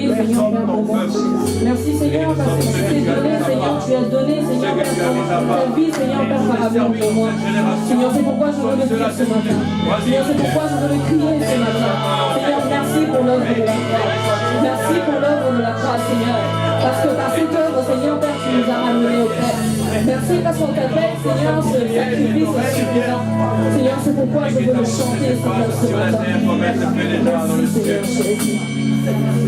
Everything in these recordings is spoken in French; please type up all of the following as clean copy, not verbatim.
Seigneur, Père de moi. Merci, Seigneur, parce que tu t'es donné, Seigneur, tu as donné, Seigneur, Père, ta vie, Seigneur, Père, par amour pour moi. Seigneur, c'est pourquoi je veux le dire ce matin. Seigneur, c'est pourquoi je veux le crier ce matin. Seigneur, merci pour l'œuvre de la croix. Merci pour l'œuvre de la croix, Seigneur. Parce que par cette œuvre, Seigneur, Père, tu nous as ramenés au Père. Merci parce qu'on t'appelle, Seigneur, ce sacrifice est suffisant. Seigneur, c'est pourquoi je veux le chanter, Seigneur, ce matin. Merci, Seigneur Jésus.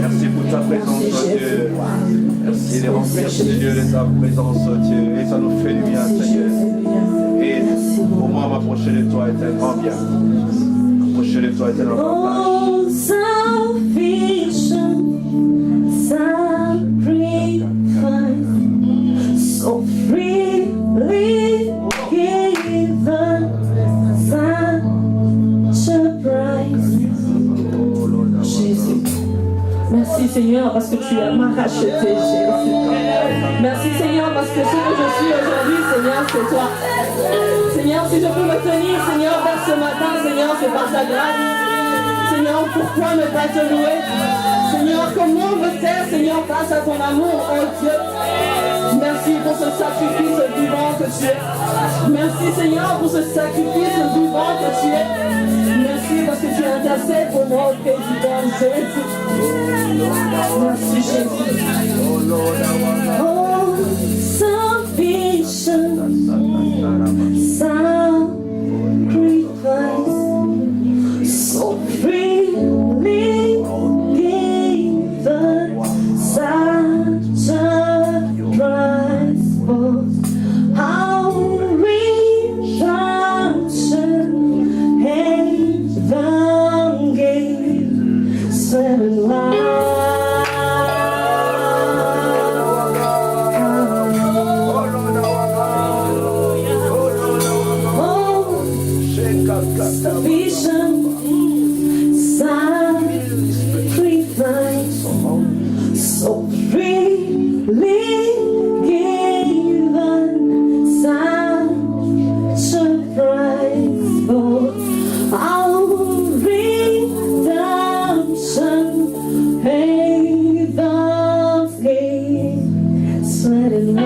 Merci pour ta présence, Dieu. Merci de remplir, Seigneur, de ta présence, Dieu. Et ça nous fait du bien, Seigneur. Et pour moi, m'approcher de toi est un grand bien. M'approcher de toi est un grand partage. Oh, salvation, sacrifice, so freely given, such a price. Jésus. Merci Seigneur parce que tu m'as racheté, Jésus. Merci Seigneur parce que ce que je suis aujourd'hui, Seigneur, c'est toi. Seigneur, si je peux me tenir, Seigneur, vers ce matin, Seigneur, c'est par ta grâce. Seigneur, pourquoi ne pas te louer? Seigneur, comment me taire, Seigneur, face à ton amour, oh Dieu. Merci pour ce sacrifice vivant que tu es. Merci Seigneur pour ce sacrifice vivant que tu es. Merci parce que tu intercèdes pour moi auprès du Père Jésus. Merci Jésus. Oh, salvation, sacrifice, so freely given, such a price for our redemption, heaven gave, seven lives. Salvation, sacrifice, so freely given, such a price for our redemption, heaven's gate, sweating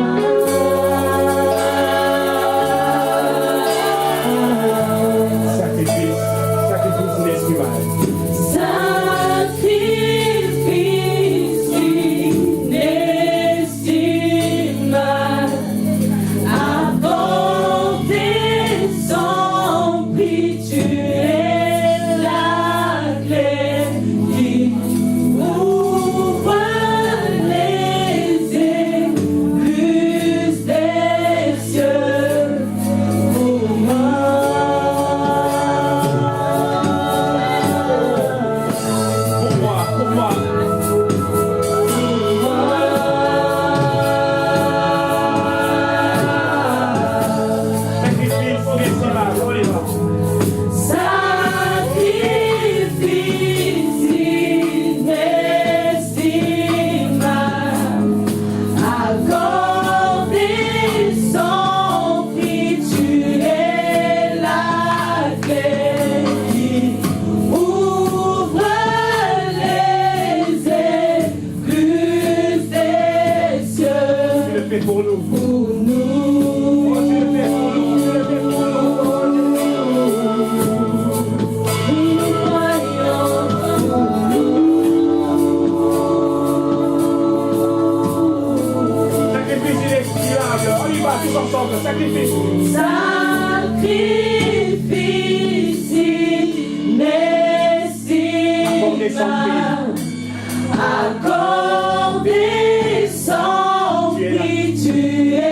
Accordé sans prix, tu es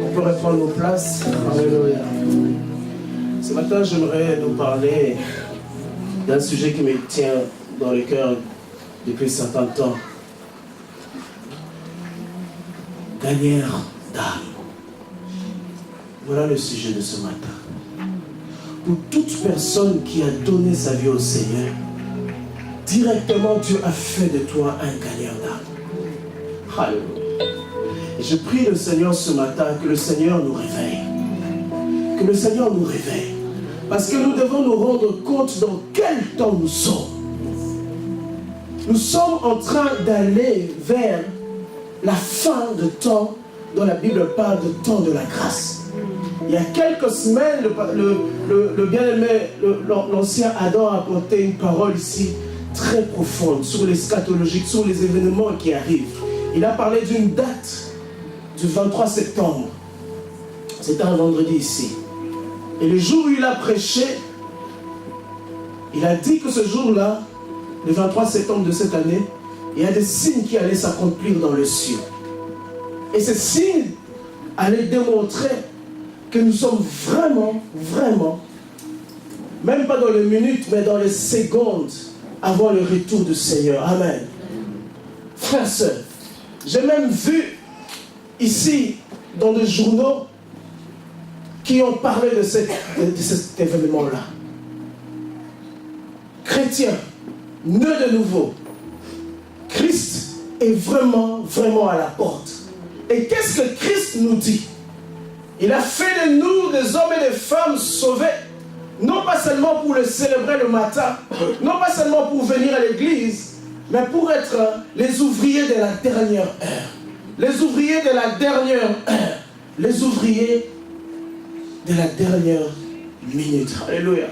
On peut reprendre nos places. Alléluia. Ce matin, j'aimerais nous parler d'un sujet qui me tient dans le cœur depuis un certain temps. Gagneur d'âme. Voilà le sujet de ce matin. Pour toute personne qui a donné sa vie au Seigneur, directement Dieu a fait de toi un gagneur d'âme. Alléluia. Et je prie le Seigneur ce matin que le Seigneur nous réveille. Que le Seigneur nous réveille. Parce que nous devons nous rendre compte dans quel temps nous sommes. Nous sommes en train d'aller vers la fin de temps dont la Bible parle de temps de la grâce. Il y a quelques semaines, le bien-aimé, l'ancien Adam a apporté une parole ici très profonde sur l'eschatologique, sur les événements qui arrivent. Il a parlé d'une date du 23 septembre. C'était un vendredi ici. Et le jour où il a prêché, il a dit que ce jour-là, le 23 septembre de cette année, il y a des signes qui allaient s'accomplir dans le ciel. Et ces signes allaient démontrer que nous sommes vraiment, vraiment, même pas dans les minutes, mais dans les secondes, avant le retour du Seigneur. Amen. Frères, sœurs, j'ai même vu ici, dans des journaux, qui ont parlé de cet événement-là. Chrétiens, nés de nouveau, Christ est vraiment, vraiment à la porte. Et qu'est-ce que Christ nous dit? Il a fait de nous des hommes et des femmes sauvés, non pas seulement pour le célébrer le matin, non pas seulement pour venir à l'église, mais pour être les ouvriers de la dernière heure. Les ouvriers de la dernière heure. Les ouvriers de la dernière minute. Alléluia.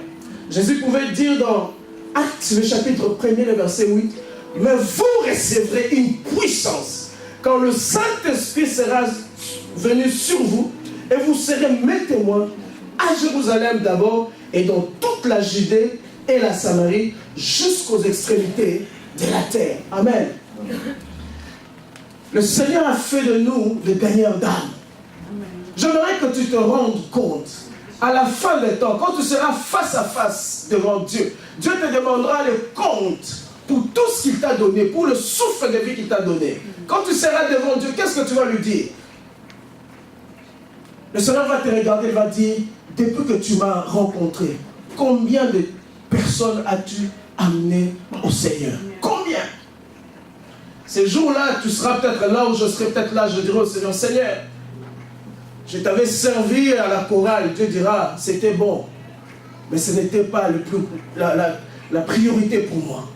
Jésus pouvait dire dans Actes, le chapitre 1er, le verset 8, « Mais vous recevrez une puissance quand le Saint-Esprit sera venu sur vous, et vous serez mes témoins à Jérusalem d'abord, et dans toute la Judée et la Samarie, jusqu'aux extrémités de la terre. » Amen. Le Seigneur a fait de nous des gagneurs d'âme. J'aimerais que tu te rendes compte, à la fin des temps, quand tu seras face à face devant Dieu, Dieu te demandera le compte pour tout ce qu'il t'a donné, pour le souffle de vie qu'il t'a donné. Quand tu seras devant Dieu, qu'est-ce que tu vas lui dire? Le Seigneur va te regarder, il va dire, depuis que tu m'as rencontré, combien de personnes as-tu amené au Seigneur? Combien? Ces jours-là, tu seras peut-être là, ou je serai peut-être là, je dirai au Seigneur, Seigneur, je t'avais servi à la chorale. Dieu dira, c'était bon, mais ce n'était pas la priorité pour moi.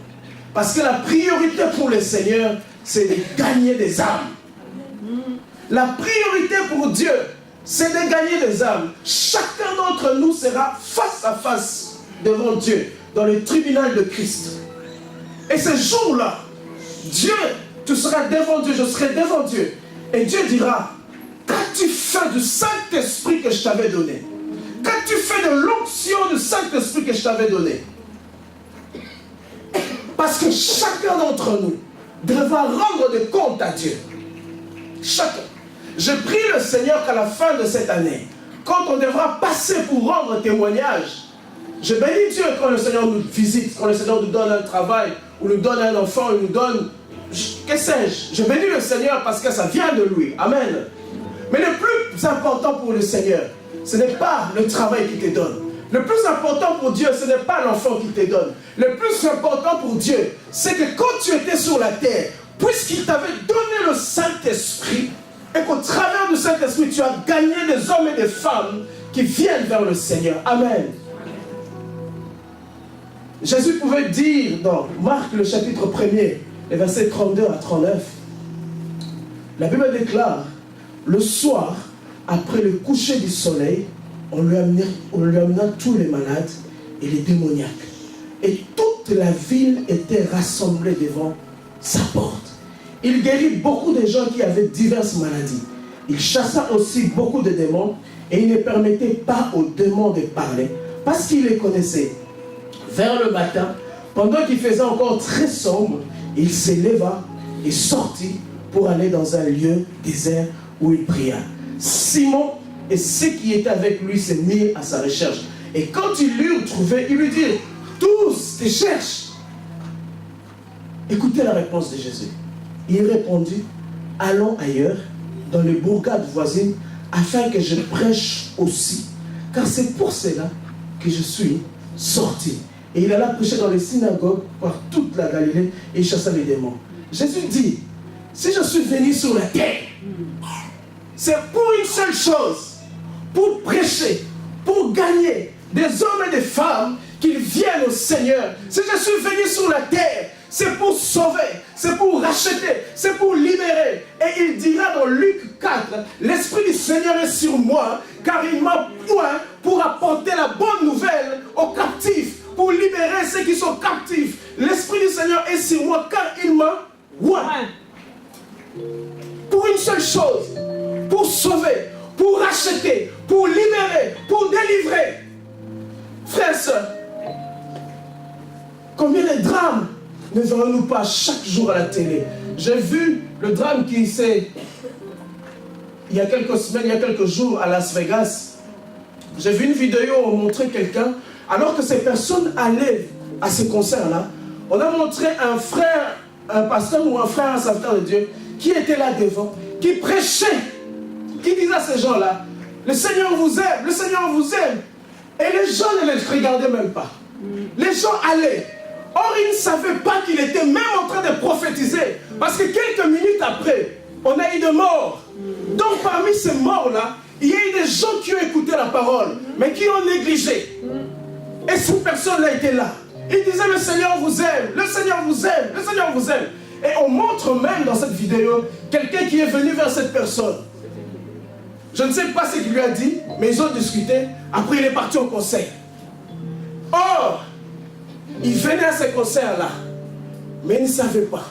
Parce que la priorité pour le Seigneur, c'est de gagner des âmes. La priorité pour Dieu, c'est de gagner des âmes. Chacun d'entre nous sera face à face devant Dieu, dans le tribunal de Christ. Et ce jour-là, Dieu, tu seras devant Dieu, je serai devant Dieu. Et Dieu dira, qu'as-tu fait du Saint-Esprit que je t'avais donné? Qu'as-tu fait de l'onction du Saint-Esprit que je t'avais donné? Parce que chacun d'entre nous devra rendre des comptes à Dieu. Chacun. Je prie le Seigneur qu'à la fin de cette année, quand on devra passer pour rendre témoignage, je bénis Dieu quand le Seigneur nous visite, quand le Seigneur nous donne un travail, ou nous donne un enfant, ou nous donne, que sais-je. Je bénis le Seigneur parce que ça vient de lui. Amen. Mais le plus important pour le Seigneur, ce n'est pas le travail qu'il te donne. Le plus important pour Dieu, ce n'est pas l'enfant qu'il te donne. Le plus important pour Dieu, c'est que quand tu étais sur la terre, puisqu'il t'avait donné le Saint-Esprit, et qu'au travers du Saint-Esprit, tu as gagné des hommes et des femmes qui viennent vers le Seigneur. Amen. Jésus pouvait dire dans Marc, le chapitre 1er, les versets 32 à 39, la Bible déclare, le soir, après le coucher du soleil, on lui amena tous les malades et les démoniaques. Et toute la ville était rassemblée devant sa porte. Il guérit beaucoup de gens qui avaient diverses maladies. Il chassa aussi beaucoup de démons et il ne permettait pas aux démons de parler parce qu'il les connaissait. Vers le matin, pendant qu'il faisait encore très sombre, il s'éleva et sortit pour aller dans un lieu désert où il pria. Simon et ceux qui étaient avec lui se mirent à sa recherche. Et quand ils l'eurent trouvé, ils lui dirent, tous te cherchent. Écoutez la réponse de Jésus. Il répondit, allons ailleurs, dans les bourgades voisines, afin que je prêche aussi, car c'est pour cela que je suis sorti. Et il alla prêcher dans les synagogues par toute la Galilée et il chassa les démons. Jésus dit, si je suis venu sur la terre, c'est pour une seule chose, pour prêcher, pour gagner des hommes et des femmes qui viennent au Seigneur. Si je suis venu sur la terre, c'est pour sauver, c'est pour racheter, c'est pour libérer. Et il dira dans Luc 4, l'Esprit du Seigneur est sur moi, car il m'a point pour apporter la bonne nouvelle aux captifs, pour libérer ceux qui sont captifs. L'Esprit du Seigneur est sur moi, car il m'a point. Pour une seule chose, pour sauver, pour racheter, pour libérer, pour délivrer. Frères et sœurs, combien de drames ne verrons-nous pas chaque jour à la télé? J'ai vu le drame qui s'est, il y a quelques semaines, il y a quelques jours à Las Vegas. J'ai vu une vidéo où on montrait quelqu'un, alors que ces personnes allaient à ce concert-là, on a montré un frère, un pasteur ou un frère, un serviteur de Dieu, qui était là devant, qui prêchait, qui disait à ces gens-là, le Seigneur vous aime, le Seigneur vous aime. Et les gens ne les regardaient même pas. Les gens allaient. Or, ils ne savaient pas qu'il était même en train de prophétiser. Parce que quelques minutes après, on a eu de morts. Donc parmi ces morts-là, il y a eu des gens qui ont écouté la parole, mais qui ont négligé. Et cette personne-là était là. Il disait, le Seigneur vous aime, le Seigneur vous aime, le Seigneur vous aime. Et on montre même dans cette vidéo quelqu'un qui est venu vers cette personne. Je ne sais pas ce qu'il lui a dit, mais ils ont discuté. Après, il est parti au concert. Or, il venait à ce concert-là, mais il ne savait pas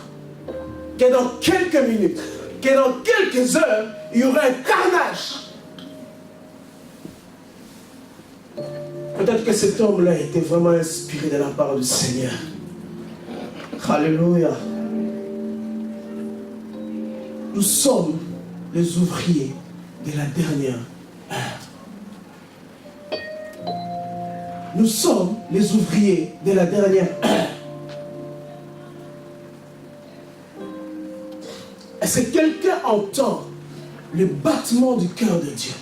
que dans quelques minutes, que dans quelques heures, il y aurait un carnage. Peut-être que cet homme-là était vraiment inspiré de la part du Seigneur. Alléluia. Nous sommes les ouvriers de la dernière heure. Nous sommes les ouvriers de la dernière heure. Est-ce que quelqu'un entend le battement du cœur de Dieu?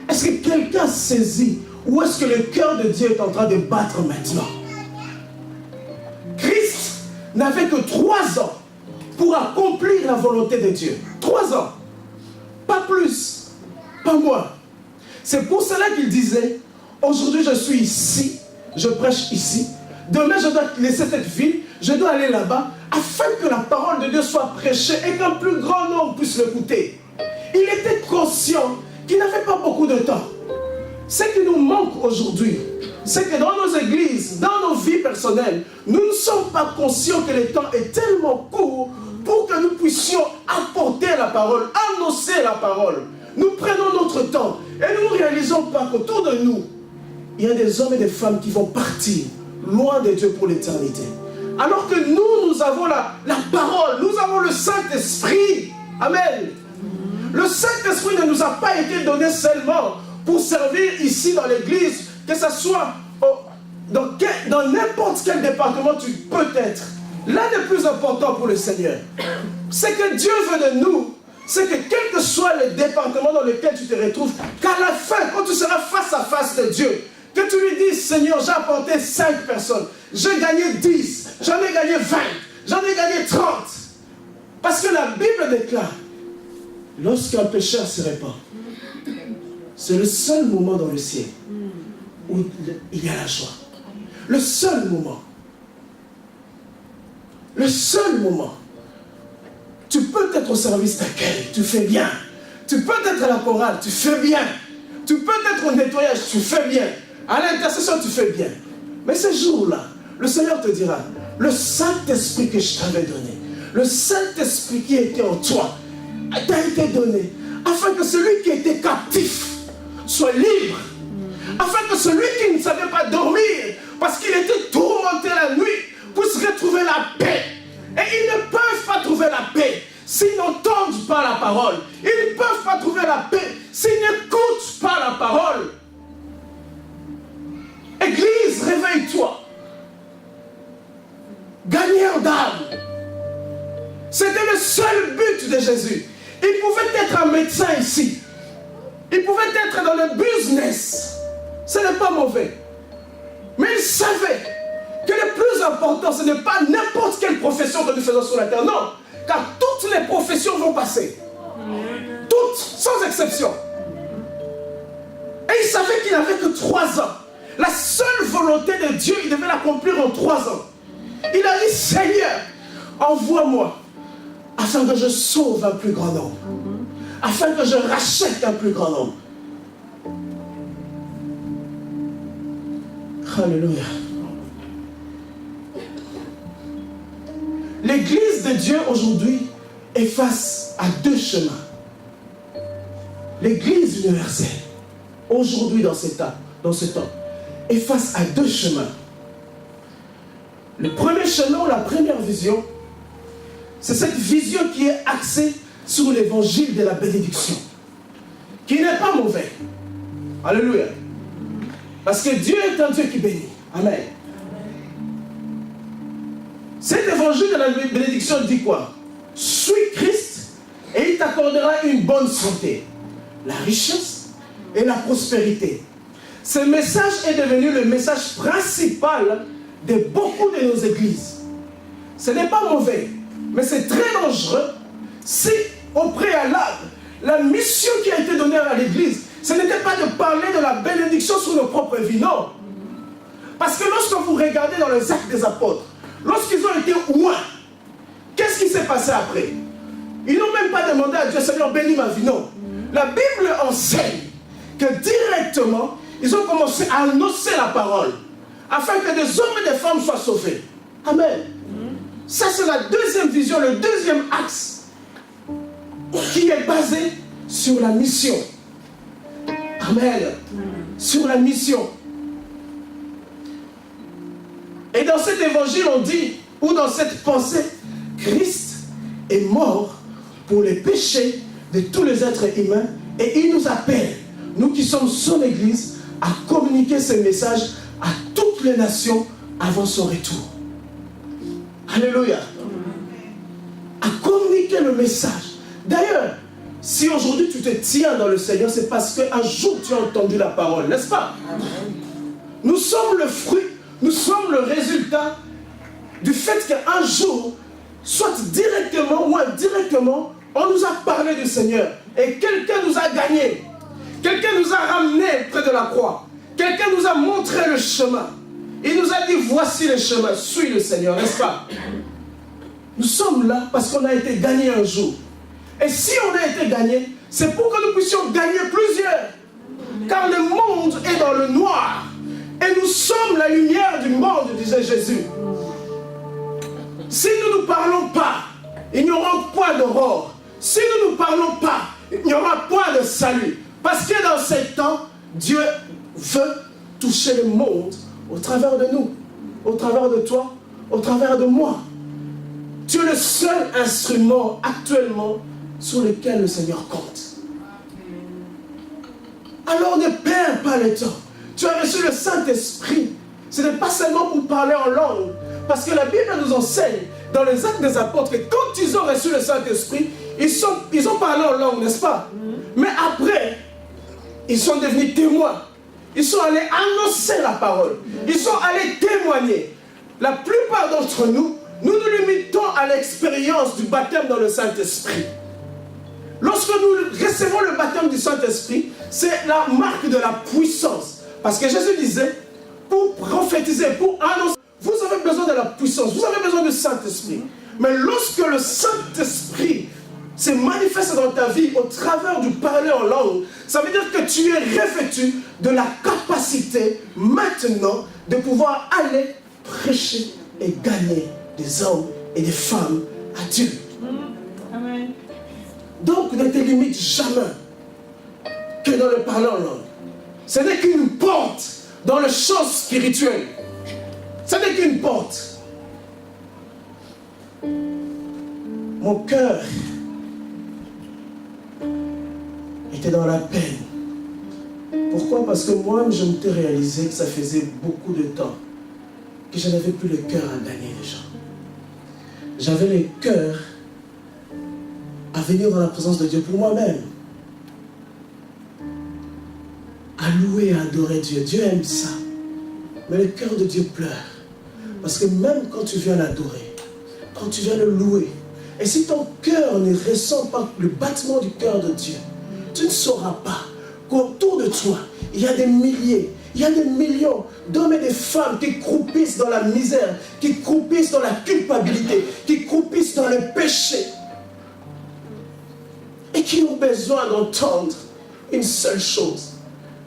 Est-ce que quelqu'un saisit où est-ce que le cœur de Dieu est en train de battre maintenant? Christ n'avait que 3 ans pour accomplir la volonté de Dieu. 3 ans. Pas plus, pas moins. C'est pour cela qu'il disait, aujourd'hui je suis ici, je prêche ici, demain je dois laisser cette ville, je dois aller là-bas, afin que la parole de Dieu soit prêchée et qu'un plus grand nombre puisse l'écouter. Il était conscient qu'il n'avait pas beaucoup de temps. Ce qui nous manque aujourd'hui, c'est que dans nos églises, dans nos vies personnelles, nous ne sommes pas conscients que le temps est tellement court pour que nous puissions apporter la parole, annoncer la parole. Nous prenons notre temps et nous ne réalisons pas qu'autour de nous, il y a des hommes et des femmes qui vont partir loin de Dieu pour l'éternité. Alors que nous avons la parole, nous avons le Saint-Esprit. Amen. Le Saint-Esprit ne nous a pas été donné seulement pour servir ici dans l'église, que ce soit dans n'importe quel département tu peux être. L'un des plus importants pour le Seigneur, c'est que Dieu veut de nous, c'est que quel que soit le département dans lequel tu te retrouves, qu'à la fin, quand tu seras face à face de Dieu, que tu lui dises, Seigneur, j'ai apporté 5 personnes, j'ai gagné 10, j'en ai gagné 20, j'en ai gagné 30. Parce que la Bible déclare, lorsqu'un pécheur se répand, c'est le seul moment dans le ciel où il y a la joie. Le seul moment. Le seul moment. Tu peux être au service d'accueil, tu fais bien. Tu peux être à la chorale, tu fais bien. Tu peux être au nettoyage, tu fais bien. À l'intercession, tu fais bien. Mais ce jour-là, le Seigneur te dira, le Saint-Esprit que je t'avais donné, le Saint-Esprit qui était en toi, t'a été donné, afin que celui qui était captif soit libre, afin que celui qui ne savait pas dormir, parce qu'il était tourmenté la nuit, puisse retrouver la paix. Et ils ne peuvent pas trouver la paix s'ils n'entendent pas la parole. Ils ne peuvent pas trouver la paix s'ils n'écoutent pas la parole. Église, réveille-toi. Gagneur d'âme. C'était le seul but de Jésus. Il pouvait être un médecin ici. Il pouvait être dans le business. Ce n'est pas mauvais. Mais il savait que le plus important, ce n'est pas n'importe quelle profession que nous faisons sur la terre. Non. Car toutes les professions vont passer. Toutes, sans exception. Et il savait qu'il n'avait que 3 ans. La seule volonté de Dieu, il devait l'accomplir en 3 ans. Il a dit, Seigneur, envoie-moi afin que je sauve un plus grand nombre. Afin que je rachète un plus grand nombre. Alléluia. L'église de Dieu aujourd'hui est face à 2 chemins. L'église universelle, aujourd'hui dans ce temps, est face à 2 chemins. Le premier chemin, la première vision, c'est cette vision qui est axée sur l'évangile de la bénédiction, qui n'est pas mauvais. Alléluia. Parce que Dieu est un Dieu qui bénit. Amen. Cet évangile de la bénédiction dit quoi? Suis Christ et il t'accordera une bonne santé, la richesse et la prospérité. Ce message est devenu le message principal de beaucoup de nos églises. Ce n'est pas mauvais, mais c'est très dangereux si au préalable, la mission qui a été donnée à l'église, ce n'était pas de parler de la bénédiction sur nos propres vies, non. Parce que lorsque vous regardez dans les actes des apôtres, lorsqu'ils ont été loin, qu'est-ce qui s'est passé après? Ils n'ont même pas demandé à Dieu, Seigneur, bénis ma vie, non. La Bible enseigne que directement, ils ont commencé à annoncer la parole, afin que des hommes et des femmes soient sauvés. Amen. Ça, c'est la deuxième vision, le deuxième axe, qui est basé sur la mission. Amen. Sur la mission. Et dans cet évangile, on dit, ou dans cette pensée, Christ est mort pour les péchés de tous les êtres humains et il nous appelle, nous qui sommes son Église, à communiquer ce message à toutes les nations avant son retour. Alléluia. À communiquer le message. D'ailleurs, si aujourd'hui tu te tiens dans le Seigneur, c'est parce qu'un jour tu as entendu la parole, n'est-ce pas? Nous sommes le fruit, nous sommes le résultat du fait qu'un jour, soit directement ou indirectement, on nous a parlé du Seigneur et quelqu'un nous a gagné. Quelqu'un nous a ramenés près de la croix. Quelqu'un nous a montré le chemin. Il nous a dit, voici le chemin, suis le Seigneur, n'est-ce pas? Nous sommes là parce qu'on a été gagnés un jour. Et si on a été gagnés, c'est pour que nous puissions gagner plusieurs. Car le monde est dans le noir. Et nous sommes la lumière du monde, disait Jésus. Si nous ne nous parlons pas, il n'y aura point d'aurore. Si nous ne nous parlons pas, il n'y aura point de salut. Parce que dans ces temps, Dieu veut toucher le monde au travers de nous, au travers de toi, au travers de moi. Tu es le seul instrument actuellement sur lequel le Seigneur compte. Alors ne perds pas le temps. Tu as reçu le Saint-Esprit. Ce n'est pas seulement pour parler en langue. Parce que la Bible nous enseigne dans les actes des apôtres que quand ils ont reçu le Saint-Esprit, ils ont parlé en langue, n'est-ce pas? Mais après, ils sont devenus témoins. Ils sont allés annoncer la parole. Ils sont allés témoigner. La plupart d'entre nous, nous nous limitons à l'expérience du baptême dans le Saint-Esprit. Lorsque nous recevons le baptême du Saint-Esprit, c'est la marque de la puissance. Parce que Jésus disait, pour prophétiser, pour annoncer, vous avez besoin de la puissance, vous avez besoin du Saint-Esprit. Mais lorsque le Saint-Esprit se manifeste dans ta vie au travers du parler en langue, ça veut dire que tu es revêtu de la capacité maintenant de pouvoir aller prêcher et gagner des hommes et des femmes à Dieu. Amen. Donc ne te limite jamais que dans le parler en langue. Ce n'est qu'une porte dans le champ spirituel. Ce n'est qu'une porte. Mon cœur était dans la peine. Pourquoi? Parce que moi, je m'étais réalisé que ça faisait beaucoup de temps que je n'avais plus le cœur à gagner les gens. J'avais le cœur à venir dans la présence de Dieu pour moi-même. À louer et à adorer Dieu. Dieu aime ça. Mais le cœur de Dieu pleure. Parce que même quand tu viens l'adorer, quand tu viens le louer, et si ton cœur ne ressent pas le battement du cœur de Dieu, tu ne sauras pas qu'autour de toi, il y a des milliers, il y a des millions d'hommes et de femmes qui croupissent dans la misère, qui croupissent dans la culpabilité, qui croupissent dans le péché, et qui ont besoin d'entendre une seule chose,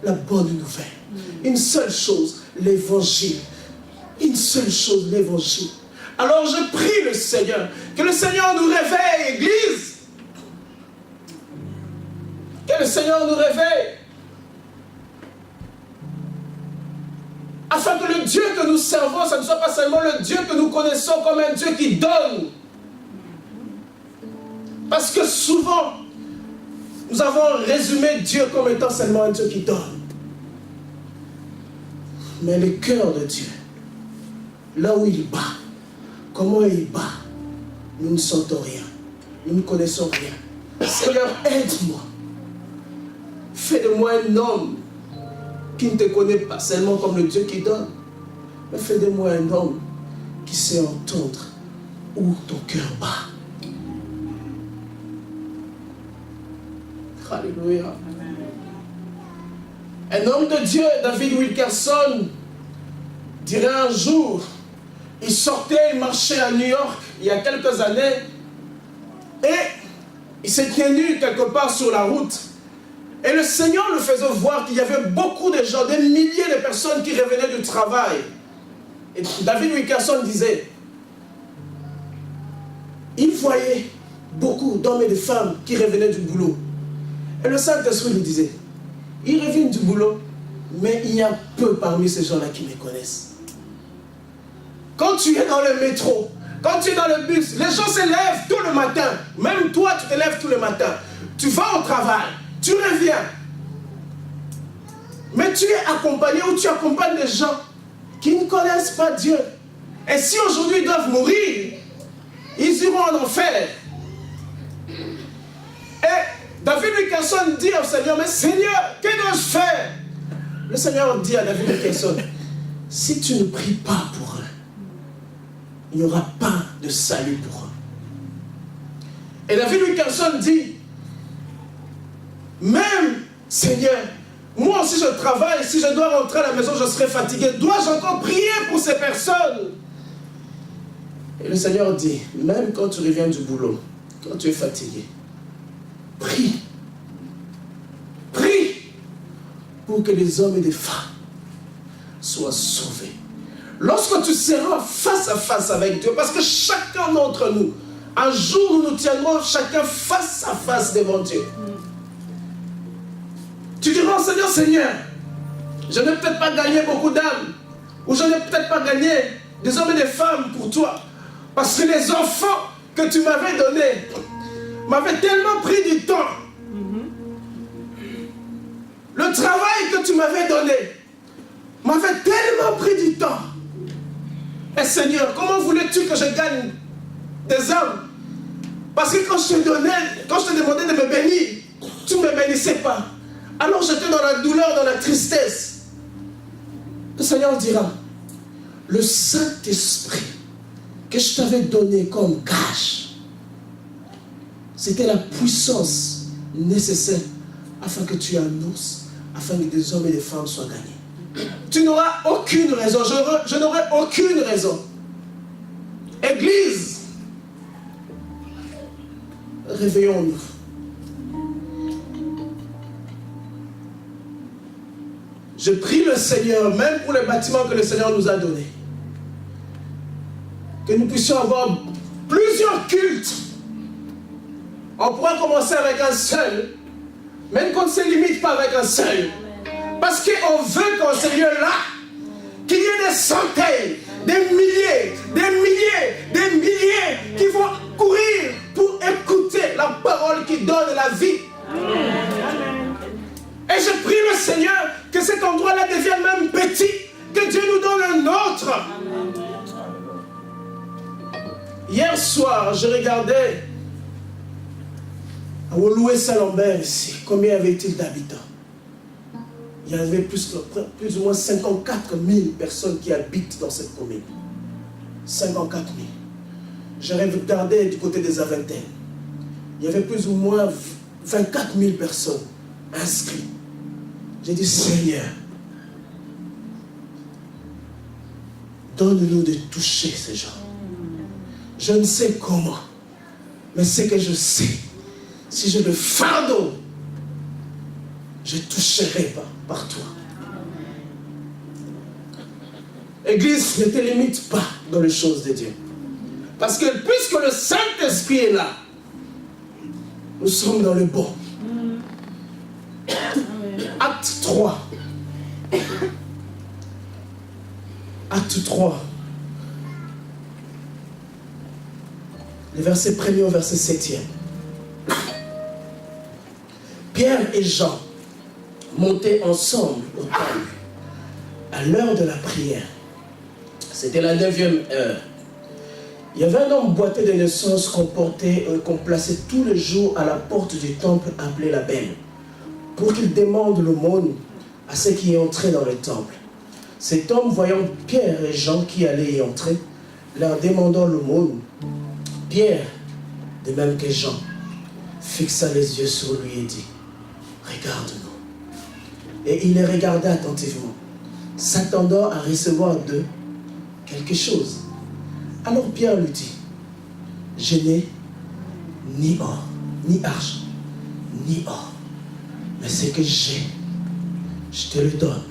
la bonne nouvelle. Une seule chose, l'évangile. Une seule chose, l'évangile. Alors je prie le Seigneur, que le Seigneur nous réveille, Église. Que le Seigneur nous réveille. Afin que le Dieu que nous servons, ce ne soit pas seulement le Dieu que nous connaissons comme un Dieu qui donne. Parce que souvent, nous avons résumé Dieu comme étant seulement un Dieu qui donne. Mais le cœur de Dieu, là où il bat, comment il bat, nous ne sentons rien. Nous ne connaissons rien. Seigneur, aide-moi. Fais de moi un homme qui ne te connaît pas seulement comme le Dieu qui donne, mais fais de moi un homme qui sait entendre où ton cœur bat. Alléluia. Un homme de Dieu, David Wilkerson, dirait un jour, il sortait, il marchait à New York il y a quelques années et il s'est tenu quelque part sur la route. Et le Seigneur le faisait voir qu'il y avait beaucoup de gens, des milliers de personnes qui revenaient du travail. Et David Wilkerson disait, il voyait beaucoup d'hommes et de femmes qui revenaient du boulot. Et le Saint-Esprit lui disait, ils reviennent du boulot, mais il y a peu parmi ces gens-là qui me connaissent. Quand tu es dans le métro, quand tu es dans le bus, les gens se lèvent tout le matin. Même toi, tu te lèves tout le matin. Tu vas au travail, tu reviens. Mais tu es accompagné ou tu accompagnes des gens qui ne connaissent pas Dieu. Et si aujourd'hui ils doivent mourir, ils iront en enfer. Et David Wilkerson dit au Seigneur, mais Seigneur, que dois-je faire? Le Seigneur dit à David Wilkerson, si tu ne pries pas pour eux, il n'y aura pas de salut pour eux. Et David Wilkerson dit, même Seigneur, moi aussi je travaille, si je dois rentrer à la maison, je serai fatigué. Dois-je encore prier pour ces personnes? Et le Seigneur dit, même quand tu reviens du boulot, quand tu es fatigué, prie. Prie pour que les hommes et les femmes soient sauvés. Lorsque tu seras face à face avec Dieu, parce que chacun d'entre nous, un jour nous nous tiendrons chacun face à face devant Dieu. Tu diras, Seigneur, Seigneur, je n'ai peut-être pas gagné beaucoup d'âmes, ou je n'ai peut-être pas gagné des hommes et des femmes pour toi, parce que les enfants que tu m'avais donnés m'avaient tellement pris du temps. Le travail que tu m'avais donné m'avait tellement pris du temps. Et Seigneur, comment voulais-tu que je gagne des âmes? Parce que quand je te demandais de me bénir, tu ne me bénissais pas. Alors j'étais dans la douleur, dans la tristesse. Le Seigneur dira, le Saint-Esprit que je t'avais donné comme gage, c'était la puissance nécessaire afin que tu annonces, afin que des hommes et des femmes soient gagnés. Tu n'auras aucune raison, je n'aurai aucune raison. Église, réveillons-nous. Je prie le Seigneur, même pour les bâtiments que le Seigneur nous a donnés, que nous puissions avoir plusieurs cultes. On pourra commencer avec un seul, même qu'on ne se limite pas avec un seul. Parce qu'on veut qu'en ce lieu-là, qu'il y ait des centaines, des milliers, des milliers qui vont courir pour écouter la parole qui donne la vie. Et je prie le Seigneur que cet endroit-là devienne même petit, que Dieu nous donne un autre. Hier soir, je regardais à Woluwe-Saint-Lambert ici, combien y avait-il d'habitants? Il y avait plus ou moins 54 000 personnes qui habitent dans cette commune. 54 000. J'ai regardé du côté des Aventaines. Il y avait plus ou moins 24 000 personnes inscrites. J'ai dit, Seigneur, donne-nous de toucher ces gens. Je ne sais comment, mais c'est que je sais. Si j'ai le fardeau, je toucherai par toi. Église, ne te limite pas dans les choses de Dieu. Parce que puisque le Saint-Esprit est là, nous sommes dans le bon. Acte 3. Acte 3. Le verset 1er au verset 7e. Pierre et Jean montaient ensemble au temple à l'heure de la prière. C'était la 9e heure. Il y avait un homme boiteux de naissance qu'on plaçait tous les jours à la porte du temple appelé la Belle, pour qu'il demande l'aumône à ceux qui entraient dans le temple. Cet homme, voyant Pierre et Jean qui allaient y entrer, leur demandant l'aumône, Pierre, de même que Jean, fixa les yeux sur lui et dit, regarde-nous. Et il les regardait attentivement, s'attendant à recevoir d'eux quelque chose. Alors Pierre lui dit, je n'ai ni or, ni argent, ni or, mais ce que j'ai, je te le donne.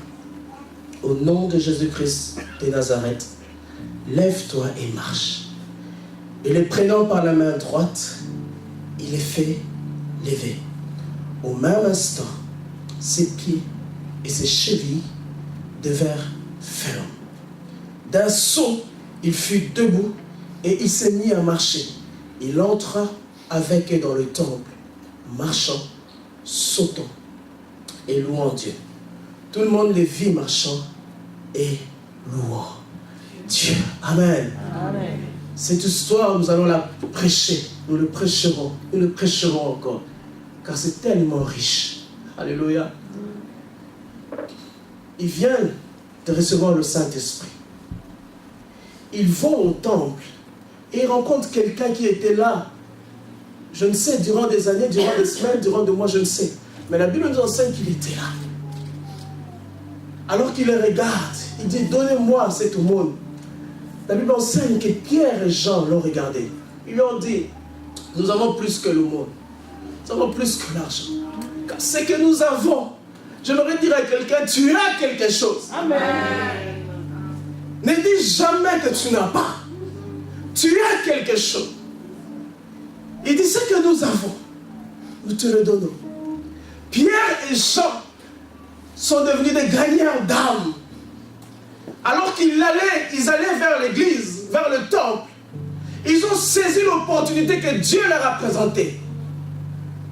Au nom de Jésus-Christ de Nazareth, lève-toi et marche. Et le prenant par la main droite, il les fait lever. Au même instant, ses pieds et ses chevilles devinrent fermes. D'un saut, il fut debout et il s'est mis à marcher. Il entra avec eux dans le temple, marchant, sautant et louant Dieu. Tout le monde les vit marchant et louant Dieu. Amen. Amen. Cette histoire, nous allons la prêcher. Nous le prêcherons encore. Car c'est tellement riche. Alléluia. Ils viennent de recevoir le Saint-Esprit. Ils vont au temple et ils rencontrent quelqu'un qui était là. Je ne sais, durant des années, durant des semaines, durant des mois, je ne sais. Mais la Bible nous enseigne qu'il était là. Alors qu'il les regarde, il dit, donnez-moi cette aumône. La Bible enseigne que Pierre et Jean l'ont regardé. Ils lui ont dit, nous avons plus que l'aumône. Nous avons plus que l'argent. Car ce que nous avons, je l'aurais dit à quelqu'un, tu as quelque chose. Amen. Ne dis jamais que tu n'as pas. Tu as quelque chose. Il dit, ce que nous avons, nous te le donnons. Pierre et Jean sont devenus des gagnants d'âme. Alors ils allaient vers l'église, vers le temple, ils ont saisi l'opportunité que Dieu leur a présentée.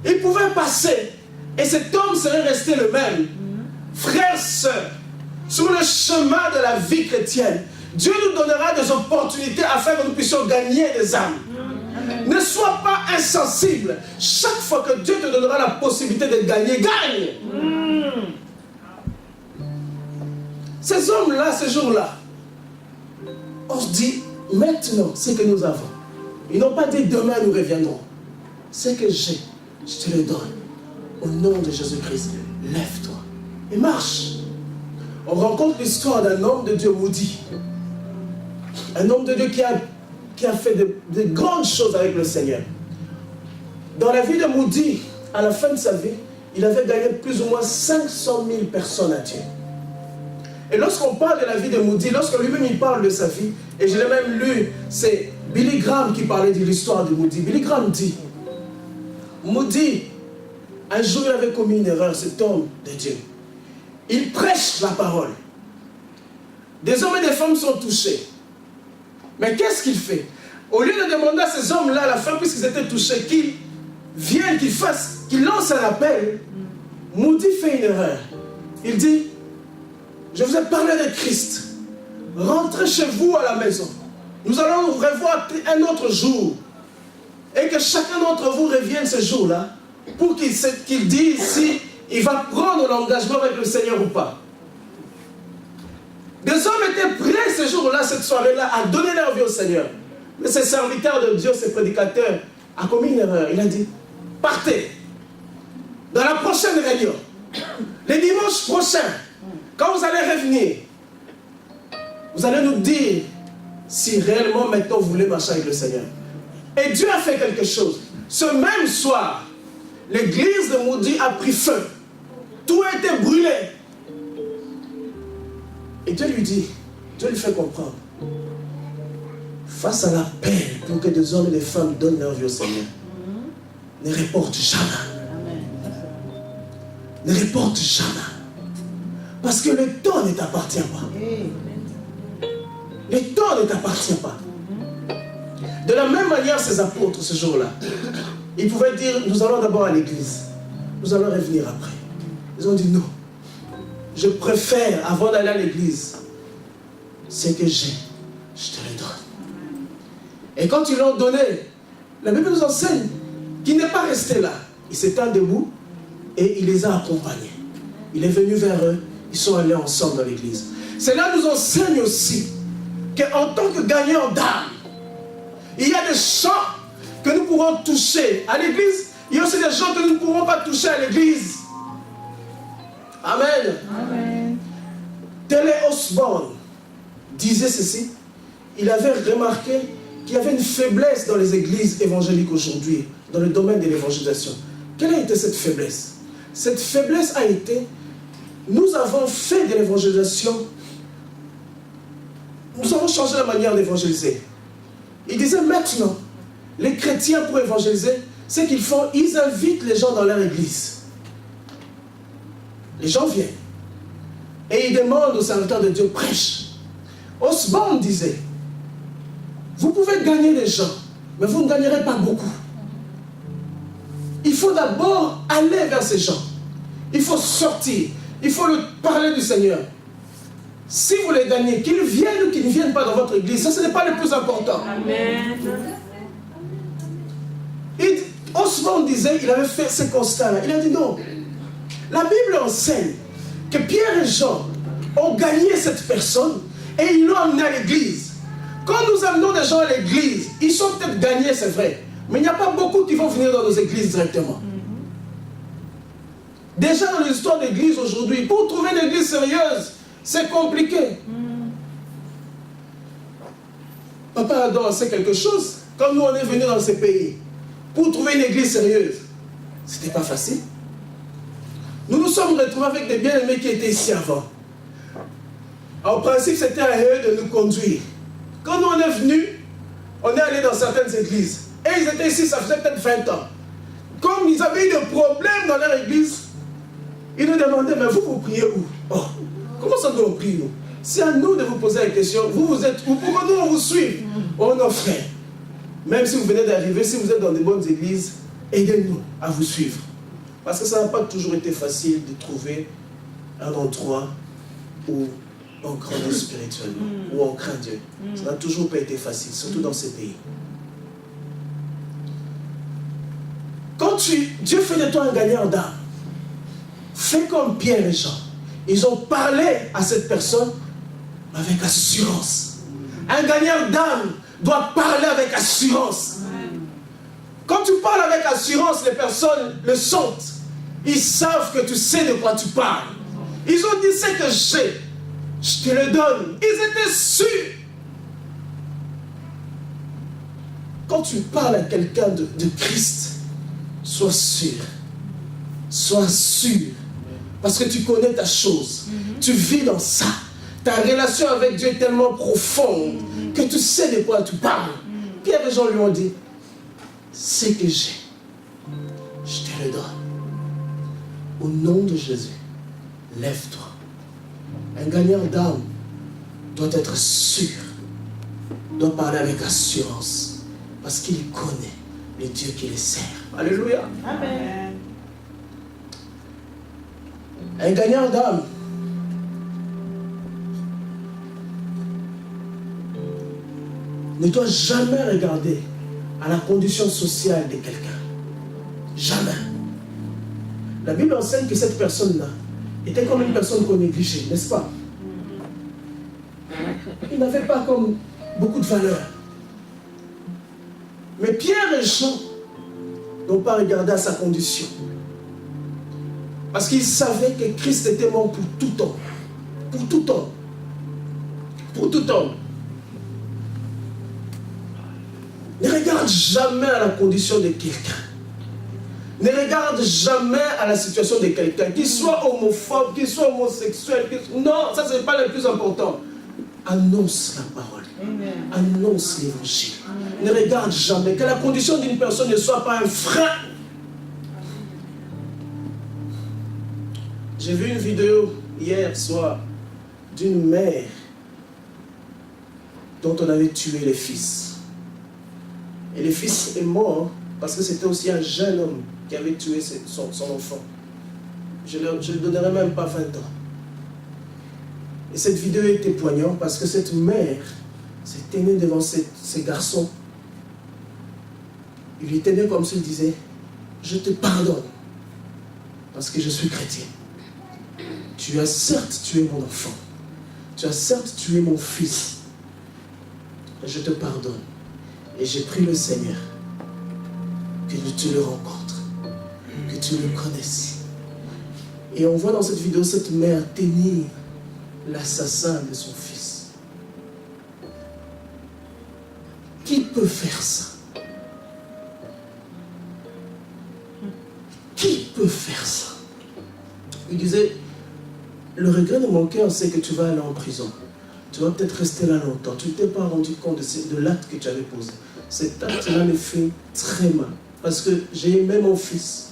Ils pouvaient passer et cet homme serait resté le même. Frères, sœurs, sur le chemin de la vie chrétienne, Dieu nous donnera des opportunités afin que nous puissions gagner des âmes. Ne sois pas insensible. Chaque fois que Dieu te donnera la possibilité de gagner, gagne. Ces hommes-là, ces jours-là, on se dit, maintenant, ce que nous avons. Ils n'ont pas dit, demain nous reviendrons. Ce que j'ai, je te le donne. Au nom de Jésus-Christ, lève-toi et marche. On rencontre l'histoire d'un homme de Dieu maudit. Un homme de Dieu qui a fait de grandes choses avec le Seigneur. Dans la vie de Moody, à la fin de sa vie, il avait gagné plus ou moins 500 000 personnes à Dieu. Et lorsqu'on parle de la vie de Moody, lorsque lui-même il parle de sa vie, et je l'ai même lu, c'est Billy Graham qui parlait de l'histoire de Moody. Billy Graham dit, Moody, un jour il avait commis une erreur, cet homme de Dieu. Il prêche la parole. Des hommes et des femmes sont touchés. Mais qu'est-ce qu'il fait? Au lieu de demander à ces hommes-là, à la fin, puisqu'ils étaient touchés, qu'ils viennent, qu'ils lancent un appel, Moody fait une erreur. Il dit, je vous ai parlé de Christ. Rentrez chez vous à la maison. Nous allons nous revoir un autre jour. Et que chacun d'entre vous revienne ce jour-là pour qu'il dise si il va prendre l'engagement avec le Seigneur ou pas. Des hommes étaient prêts ce jour-là, cette soirée-là, à donner leur vie au Seigneur. Mais ces serviteurs de Dieu, ces prédicateurs, a commis une erreur. Il a dit, partez. Dans la prochaine réunion, les dimanches prochains, quand vous allez revenir, vous allez nous dire si réellement maintenant vous voulez marcher avec le Seigneur. Et Dieu a fait quelque chose. Ce même soir, l'église de Moody a pris feu. Tout a été brûlé. Et Dieu lui dit, Dieu lui fait comprendre, face à l'appel pour que des hommes et des femmes donnent leur vie au Seigneur, ne reporte jamais. Ne reporte jamais. Parce que le temps ne t'appartient pas. Le temps ne t'appartient pas. De la même manière, ces apôtres, ce jour-là, ils pouvaient dire, nous allons d'abord à l'église. Nous allons revenir après. Ils ont dit non. Je préfère, avant d'aller à l'église, ce que j'ai, je te le donne. Et quand ils l'ont donné, la Bible nous enseigne qu'il n'est pas resté là. Il s'étend debout et il les a accompagnés. Il est venu vers eux, ils sont allés ensemble dans l'église. Cela nous enseigne aussi qu'en tant que gagnants d'âme, il y a des gens que nous pourrons toucher à l'église. Il y a aussi des gens que nous ne pourrons pas toucher à l'église. Amen. Amen. Télé Osborne disait ceci. Il avait remarqué qu'il y avait une faiblesse dans les églises évangéliques aujourd'hui, dans le domaine de l'évangélisation. Quelle a été cette faiblesse? Cette faiblesse a été, nous avons fait de l'évangélisation, nous avons changé la manière d'évangéliser. Il disait maintenant, les chrétiens pour évangéliser, ce qu'ils font, ils invitent les gens dans leur église. Les gens viennent. Et ils demandent aux serviteurs de Dieu, prêche. Osborne disait, vous pouvez gagner des gens, mais vous ne gagnerez pas beaucoup. Il faut d'abord aller vers ces gens. Il faut sortir. Il faut leur parler du Seigneur. Si vous les gagnez, qu'ils viennent ou qu'ils ne viennent pas dans votre église, ça ce n'est pas le plus important. Amen. Osborne disait, il avait fait ce constat-là. Il a dit non. La Bible enseigne que Pierre et Jean ont gagné cette personne et ils l'ont amené à l'église. Quand nous amenons des gens à l'église, ils sont peut-être gagnés, c'est vrai. Mais il n'y a pas beaucoup qui vont venir dans nos églises directement. Déjà dans l'histoire d'église aujourd'hui, pour trouver une église sérieuse, c'est compliqué. Papa Adam sait quelque chose. Quand nous on est venus dans ces pays, pour trouver une église sérieuse, c'était pas facile. Nous nous sommes retrouvés avec des bien-aimés qui étaient ici avant. En principe, c'était à eux de nous conduire. Quand nous on est venus, on est allé dans certaines églises. Et ils étaient ici, ça faisait peut-être 20 ans. Comme ils avaient eu des problèmes dans leur église, ils nous demandaient, mais vous priez où? Oh, comment ça nous on prie nous? C'est à nous de vous poser la question, vous êtes où? Pourquoi nous on vous suit? Oh non frère, même si vous venez d'arriver, si vous êtes dans des bonnes églises, aidez-nous à vous suivre. Parce que ça n'a pas toujours été facile de trouver un endroit où on grandit spirituellement, où on craint Dieu. Ça n'a toujours pas été facile, surtout dans ces pays. Quand Dieu fait de toi un gagnant d'âme, fais comme Pierre et Jean. Ils ont parlé à cette personne avec assurance. Un gagnant d'âme doit parler avec assurance. Quand tu parles avec assurance, les personnes le sentent. Ils savent que tu sais de quoi tu parles. Ils ont dit ce que j'ai, je te le donne. Ils étaient sûrs. Quand tu parles à quelqu'un de Christ, sois sûr. Sois sûr. Parce que tu connais ta chose. Tu vis dans ça. Ta relation avec Dieu est tellement profonde que tu sais de quoi tu parles. Pierre et Jean lui ont dit, ce que j'ai, je te le donne. Au nom de Jésus, lève-toi. Un gagnant d'âme doit être sûr, doit parler avec assurance, parce qu'il connaît le Dieu qui les sert. Alléluia. Amen. Un gagnant d'âme ne doit jamais regarder à la condition sociale de quelqu'un. Jamais. La Bible enseigne que cette personne-là était comme une personne qu'on négligeait, n'est-ce pas? Il n'avait pas comme beaucoup de valeur. Mais Pierre et Jean n'ont pas regardé à sa condition. Parce qu'ils savaient que Christ était mort pour tout homme. Pour tout homme. Pour tout homme. Ne regarde jamais à la condition de quelqu'un. Ne regarde jamais à la situation de quelqu'un, qu'il soit homophobe, qu'il soit homosexuel. Non, ça, ce n'est pas le plus important. Annonce la parole. Amen. Annonce l'évangile. Ne regarde jamais. Que la condition d'une personne ne soit pas un frein. J'ai vu une vidéo hier soir d'une mère dont on avait tué les fils. Et le fils est mort parce que c'était aussi un jeune homme qui avait tué son enfant. Je ne lui donnerai même pas 20 ans. Et cette vidéo était poignante parce que cette mère s'est tenue devant ces garçons. Il lui tenait comme s'il disait, je te pardonne parce que je suis chrétien. Tu as certes tué mon enfant. Tu as certes tué mon fils. Je te pardonne. Et j'ai pris le Seigneur que tu le rencontres, que tu le connaisses. Et on voit dans cette vidéo cette mère tenir l'assassin de son fils. Qui peut faire ça? Qui peut faire ça? Il disait, le regret de mon cœur, c'est que tu vas aller en prison. Tu vas peut-être rester là longtemps. Tu ne t'es pas rendu compte de l'acte que tu avais posé. Cet acte-là me fait très mal. Parce que j'ai aimé mon fils.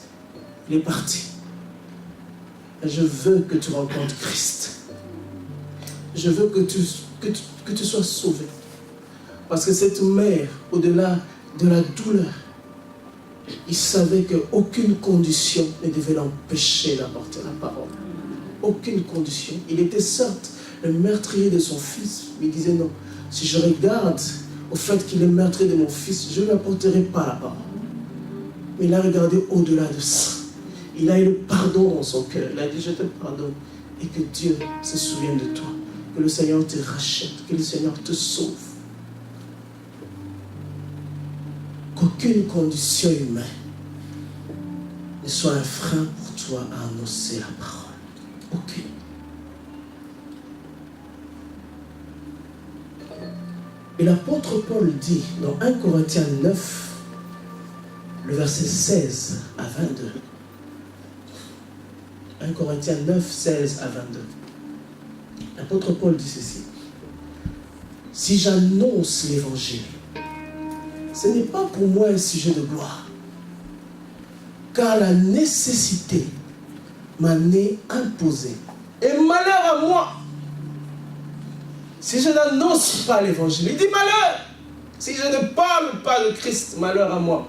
Il est parti. Et je veux que tu rencontres Christ. Je veux que tu sois sauvé. Parce que cette mère, au-delà de la douleur, il savait qu'aucune condition ne devait l'empêcher d'apporter la parole. Aucune condition. Il était certes le meurtrier de son fils. Mais il disait non, si je regarde au fait qu'il est meurtrier de mon fils, je ne lui apporterai pas la parole. Mais il a regardé au-delà de ça. Il a eu le pardon dans son cœur. Il a dit, je te pardonne. Et que Dieu se souvienne de toi. Que le Seigneur te rachète. Que le Seigneur te sauve. Qu'aucune condition humaine ne soit un frein pour toi à annoncer la parole. Aucune. Et l'apôtre Paul dit dans 1 Corinthiens 9, le verset 16 à 22. 1 Corinthiens 9, 16 à 22. L'apôtre Paul dit ceci. Si j'annonce l'évangile, ce n'est pas pour moi un sujet de gloire, car la nécessité m'en est imposée. Et malheur à moi, si je n'annonce pas l'évangile. Il dit malheur, si je ne parle pas de Christ, malheur à moi.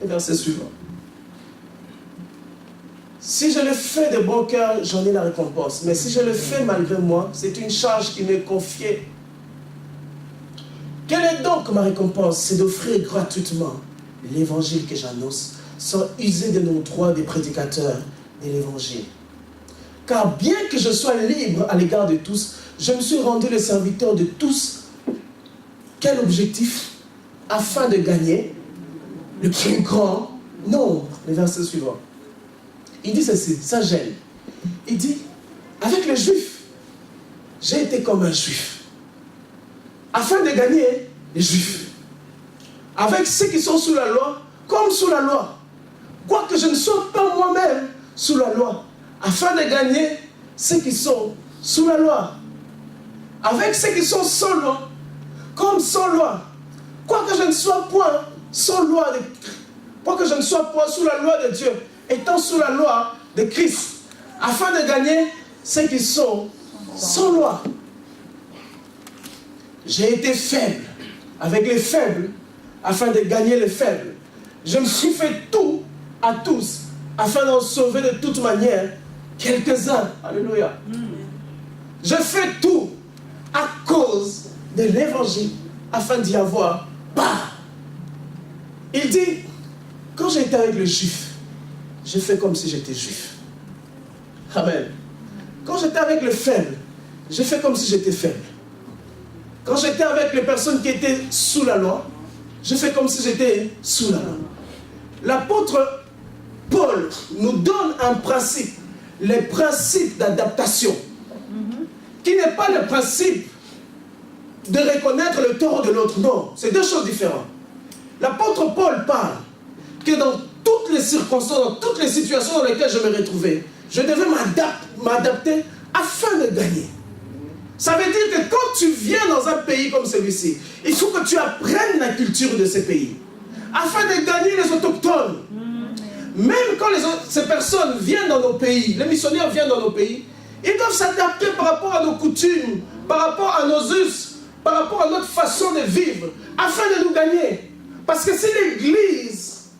Et verset suivant. Si je le fais de bon cœur, j'en ai la récompense. Mais si je le fais malgré moi, c'est une charge qui m'est confiée. Quelle est donc ma récompense? C'est d'offrir gratuitement l'évangile que j'annonce, sans user de nos droits des prédicateurs de l'évangile. Car bien que je sois libre à l'égard de tous, je me suis rendu le serviteur de tous. Quel objectif? Afin de gagner le plus grand nombre. Le verset suivant. Il dit ceci, ça gêne. Il dit, avec les Juifs, j'ai été comme un Juif. Afin de gagner les Juifs. Avec ceux qui sont sous la loi, comme sous la loi. Quoique je ne sois pas moi-même sous la loi. Afin de gagner ceux qui sont sous la loi. Avec ceux qui sont sans loi, comme sans loi. Quoique je ne sois point sans loi, quoique je ne sois point sous la loi de Dieu, étant sous la loi de Christ, afin de gagner ceux qui sont sans loi. J'ai été faible avec les faibles, afin de gagner les faibles. Je me suis fait tout à tous, afin d'en sauver de toute manière quelques-uns. Alléluia. Je fais tout à cause de l'évangile, afin d'y avoir part. Il dit, quand j'étais avec les Juifs, j'ai fait comme si j'étais juif. Amen. Quand j'étais avec les faibles, j'ai fait comme si j'étais faible. Quand j'étais avec les personnes qui étaient sous la loi, j'ai fait comme si j'étais sous la loi. L'apôtre Paul nous donne un principe, les principes d'adaptation, qui n'est pas le principe de reconnaître le tort de l'autre. Non, c'est deux choses différentes. L'apôtre Paul parle que dans toutes les circonstances, dans toutes les situations dans lesquelles je me retrouvais, je devais m'adapter afin de gagner. Ça veut dire que quand tu viens dans un pays comme celui-ci, il faut que tu apprennes la culture de ce pays, afin de gagner les autochtones. Même quand ces personnes viennent dans nos pays, les missionnaires viennent dans nos pays, ils doivent s'adapter par rapport à nos coutumes, par rapport à nos us, par rapport à notre façon de vivre, afin de nous gagner. Parce que si l'Église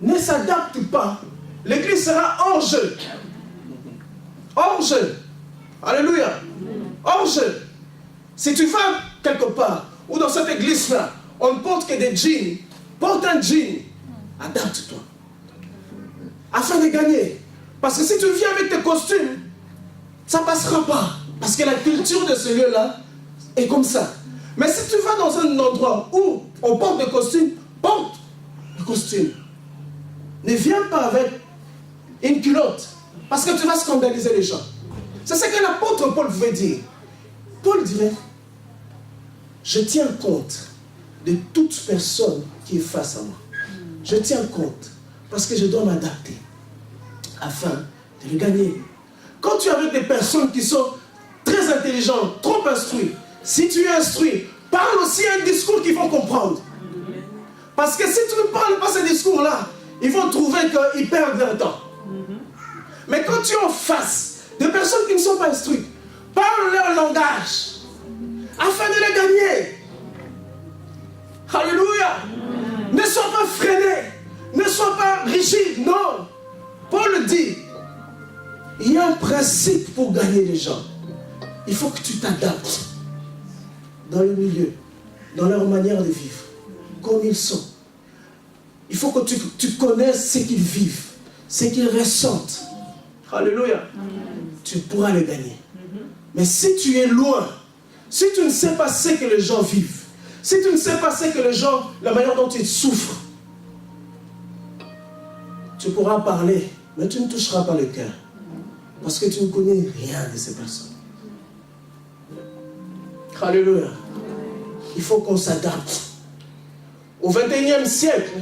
ne s'adapte pas, l'Église sera hors jeu. Hors jeu. Alléluia. Hors jeu. Si tu vas quelque part, ou dans cette église-là, on ne porte que des jeans, porte un jean, adapte-toi. Afin de gagner. Parce que si tu viens avec tes costumes, ça ne passera pas. Parce que la culture de ce lieu-là est comme ça. Mais si tu vas dans un endroit où on porte des costumes, porte le costume. Ne viens pas avec une culotte Parce que tu vas scandaliser les gens. C'est ce que l'apôtre Paul pouvait dire. Paul dirait, je tiens compte de toute personne qui est face à moi. Je tiens compte parce que je dois m'adapter afin de le gagner. Quand tu es avec des personnes qui sont très intelligentes, trop instruites, si tu es instruit, parle aussi un discours qu'ils vont comprendre. Parce que si tu ne parles pas ce discours-là, ils vont trouver qu'ils perdent leur temps. Mais quand tu es en face de personnes qui ne sont pas instruites, parle leur langage afin de les gagner. Alléluia. Ne sois pas freiné, ne sois pas rigide, non. Paul dit, il y a un principe pour gagner les gens. Il faut que tu t'adaptes dans le milieu, dans leur manière de vivre, comme ils sont. Il faut que tu connaisses ce qu'ils vivent, ce qu'ils ressentent. Alléluia. Tu pourras les gagner. Mais si tu es loin, si tu ne sais pas ce que les gens vivent, si tu ne sais pas ce que les gens, la manière dont ils souffrent, tu pourras parler, mais tu ne toucheras pas le cœur. Parce que tu ne connais rien de ces personnes. Alléluia. Il faut qu'on s'adapte. Au 21e siècle,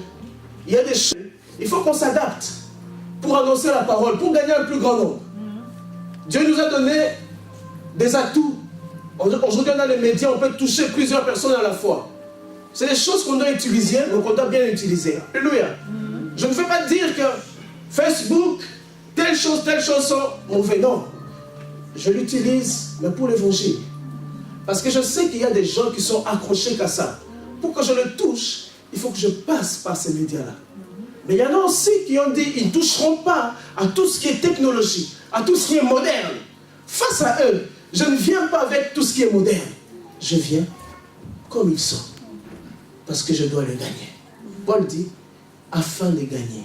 il y a des choses. Il faut qu'on s'adapte pour annoncer la parole, pour gagner un plus grand nombre. Dieu nous a donné des atouts. Aujourd'hui, dans les médias, on peut toucher plusieurs personnes à la fois. C'est des choses qu'on doit utiliser, donc on doit bien utiliser. Alléluia. Je ne veux pas dire que Facebook, telle chose sont mauvais. Non. Je l'utilise, mais pour l'évangile. Parce que je sais qu'il y a des gens qui sont accrochés qu'à ça. Pour que je le touche, il faut que je passe par ces médias-là. Mais il y en a aussi qui ont dit qu'ils ne toucheront pas à tout ce qui est technologie, à tout ce qui est moderne. Face à eux, je ne viens pas avec tout ce qui est moderne. Je viens comme ils sont. Parce que je dois les gagner. Paul dit, afin de gagner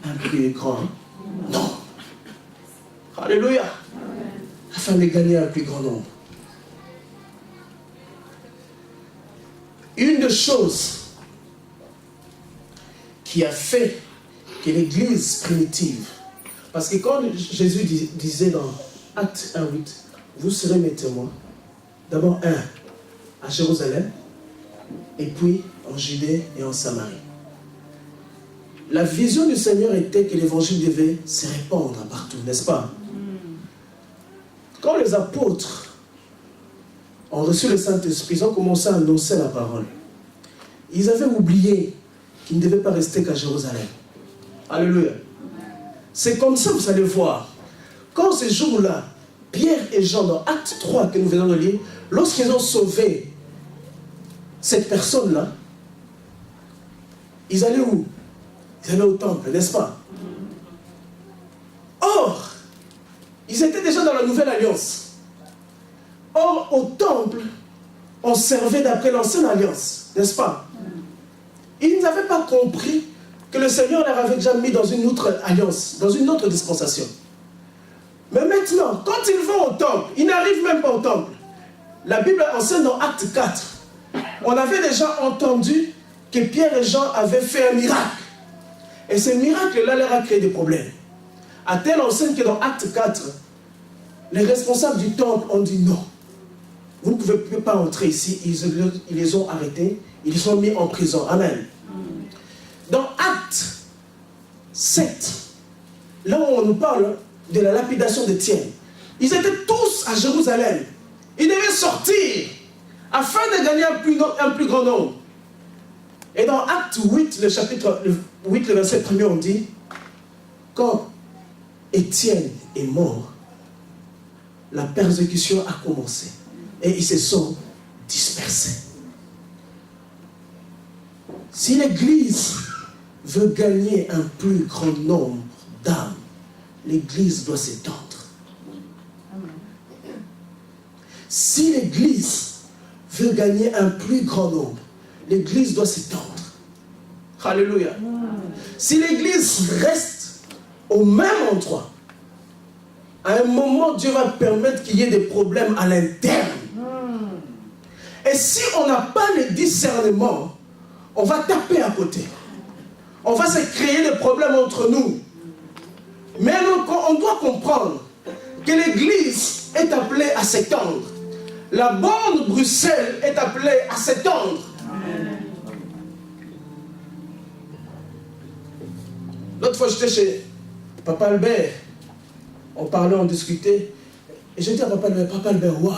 un plus grand nombre. Alléluia. Afin de gagner un plus grand nombre. Une des choses qui a fait que l'Église primitive, parce que quand Jésus disait dans Acte 1:8, vous serez mes témoins, d'abord à Jérusalem, et puis en Judée et en Samarie. La vision du Seigneur était que l'évangile devait se répandre partout, n'est-ce pas? Quand les apôtres ont reçu le Saint-Esprit, ils ont commencé à annoncer la parole. Ils avaient oublié qu'ils ne devaient pas rester qu'à Jérusalem. Alléluia. C'est comme ça, vous allez voir. Quand ce jour-là, Pierre et Jean, dans Acte 3 que nous venons de lire, lorsqu'ils ont sauvé cette personne-là, ils allaient où? Ils allaient au temple, n'est-ce pas? Or, ils étaient déjà dans la nouvelle alliance. Or, au temple, on servait d'après l'ancienne alliance, n'est-ce pas? Ils n'avaient pas compris que le Seigneur leur avait déjà mis dans une autre alliance, dans une autre dispensation. Mais maintenant, quand ils vont au temple, ils n'arrivent même pas au temple. La Bible enseigne dans Acte 4. On avait déjà entendu que Pierre et Jean avaient fait un miracle. Et ce miracle-là leur a créé des problèmes. À telle enseigne que dans Acte 4, les responsables du temple ont dit non. Vous ne pouvez pas entrer ici. Ils les ont arrêtés. Ils les ont mis en prison. Amen. Dans Acte 7, là où on nous parle de la lapidation d'Étienne, ils étaient tous à Jérusalem. Ils devaient sortir afin de gagner un plus grand nombre. Et dans Acte 8, le chapitre 8, le verset 1er, on dit, quand Étienne est mort, la persécution a commencé. Et ils se sont dispersés. Si l'Église veut gagner un plus grand nombre d'âmes, l'Église doit s'étendre. Si l'Église veut gagner un plus grand nombre, l'Église doit s'étendre. Alléluia. Si l'Église reste au même endroit, à un moment, Dieu va permettre qu'il y ait des problèmes à l'interne. Et si on n'a pas le discernement, on va taper à côté. On va se créer des problèmes entre nous. Mais on doit comprendre que l'Église est appelée à s'étendre. La bande Bruxelles est appelée à s'étendre. L'autre fois, j'étais chez Papa Albert. On parlait, on discutait. Et j'ai dit à Papa Albert, waouh,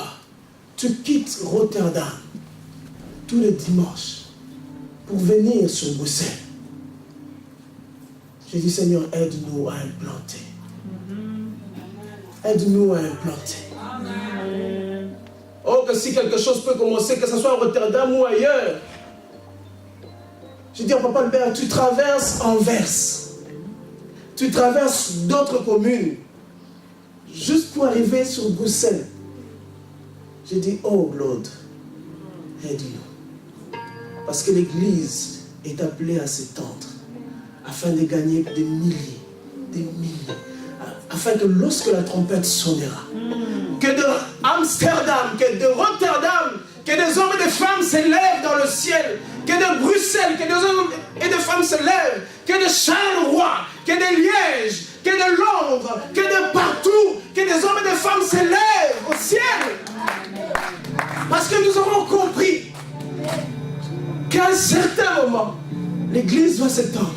tu quittes Rotterdam tous les dimanches pour venir sur Bruxelles. J'ai dit, Seigneur, aide-nous à implanter. Aide-nous à implanter. Oh, que si quelque chose peut commencer, que ce soit à Rotterdam ou ailleurs. J'ai dit à Papa Albert, tu traverses Anvers. Tu traverses d'autres communes. Juste pour arriver sur Bruxelles. J'ai dit, oh Lord, aide-nous. Parce que l'Église est appelée à s'étendre afin de gagner des milliers, afin que lorsque la trompette sonnera, que de Amsterdam, que de Rotterdam, que des hommes et des femmes s'élèvent dans le ciel, que de Bruxelles, que des hommes et des femmes s'élèvent, que de Charleroi, que de Liège, que de Londres, que de partout, que des hommes et des femmes s'élèvent au ciel. Parce que nous avons compris qu'à un certain moment, l'Église doit s'étendre.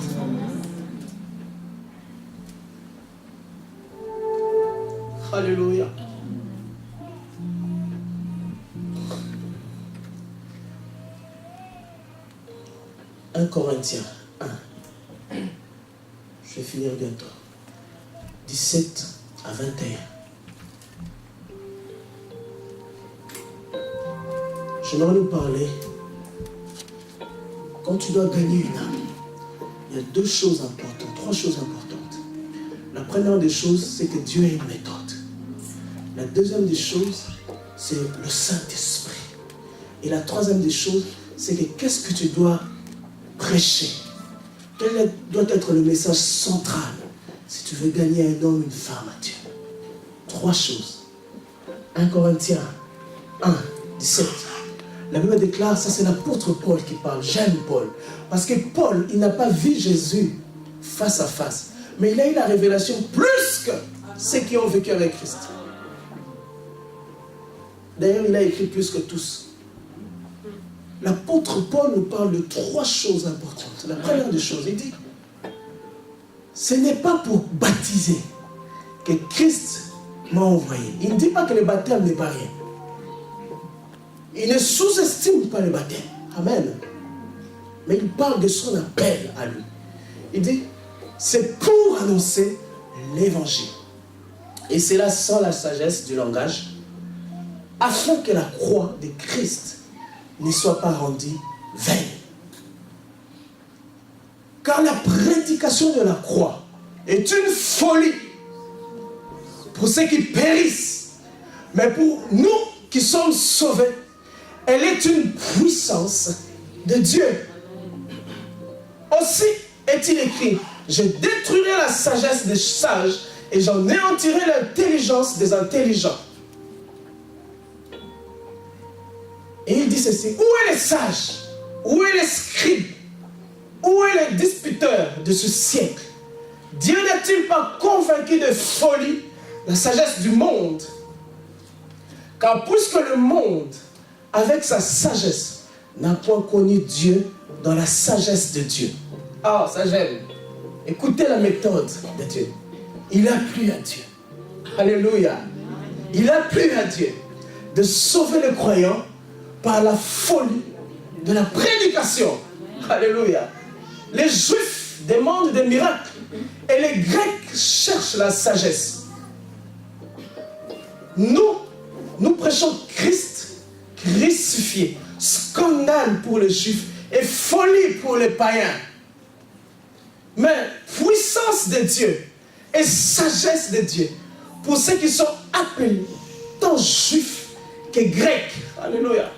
Alléluia. « 1 Corinthiens 1. Je vais finir bientôt. 17 à 21. J'aimerais nous parler. Quand tu dois gagner une âme, il y a deux choses importantes, trois choses importantes. La première des choses, c'est que Dieu a une méthode. La deuxième des choses, c'est le Saint-Esprit. Et la troisième des choses, c'est que qu'est-ce que tu dois prêcher? Quel doit être le message central si tu veux gagner un homme, une femme à Dieu? Trois choses. 1 Corinthiens 1, 17. La Bible déclare, ça c'est l'apôtre Paul qui parle. J'aime Paul. Parce que Paul, il n'a pas vu Jésus face à face. Mais il a eu la révélation plus que ceux qui ont vécu avec Christ. D'ailleurs, il a écrit plus que tous. L'apôtre Paul nous parle de trois choses importantes. La première des choses, il dit, ce n'est pas pour baptiser que Christ m'a envoyé. Il ne dit pas que le baptême n'est pas rien. Il ne sous-estime pas le baptême. Amen. Mais il parle de son appel à lui. Il dit, c'est pour annoncer l'évangile. Et c'est là sans la sagesse du langage, afin que la croix de Christ ne soit pas rendue vaine. Car la prédication de la croix est une folie pour ceux qui périssent. Mais pour nous qui sommes sauvés, elle est une puissance de Dieu. Aussi est-il écrit, je détruirai la sagesse des sages et j'en anéantirai l'intelligence des intelligents. Et il dit ceci, où est les sages? Où est les scribes? Où est les disputeurs de ce siècle? Dieu n'est-il pas convaincu de folie la sagesse du monde? Car puisque le monde, avec sa sagesse, n'a point connu Dieu dans la sagesse de Dieu. Ah, ça j'aime. Écoutez la méthode de Dieu. Il a plu à Dieu. Alléluia. Il a plu à Dieu de sauver le croyant par la folie de la prédication. Alléluia. Les Juifs demandent des miracles et les Grecs cherchent la sagesse. Nous prêchons Christ crucifié, scandale pour les Juifs et folie pour les païens. Mais puissance de Dieu et sagesse de Dieu pour ceux qui sont appelés tant Juifs que Grecs. Alléluia.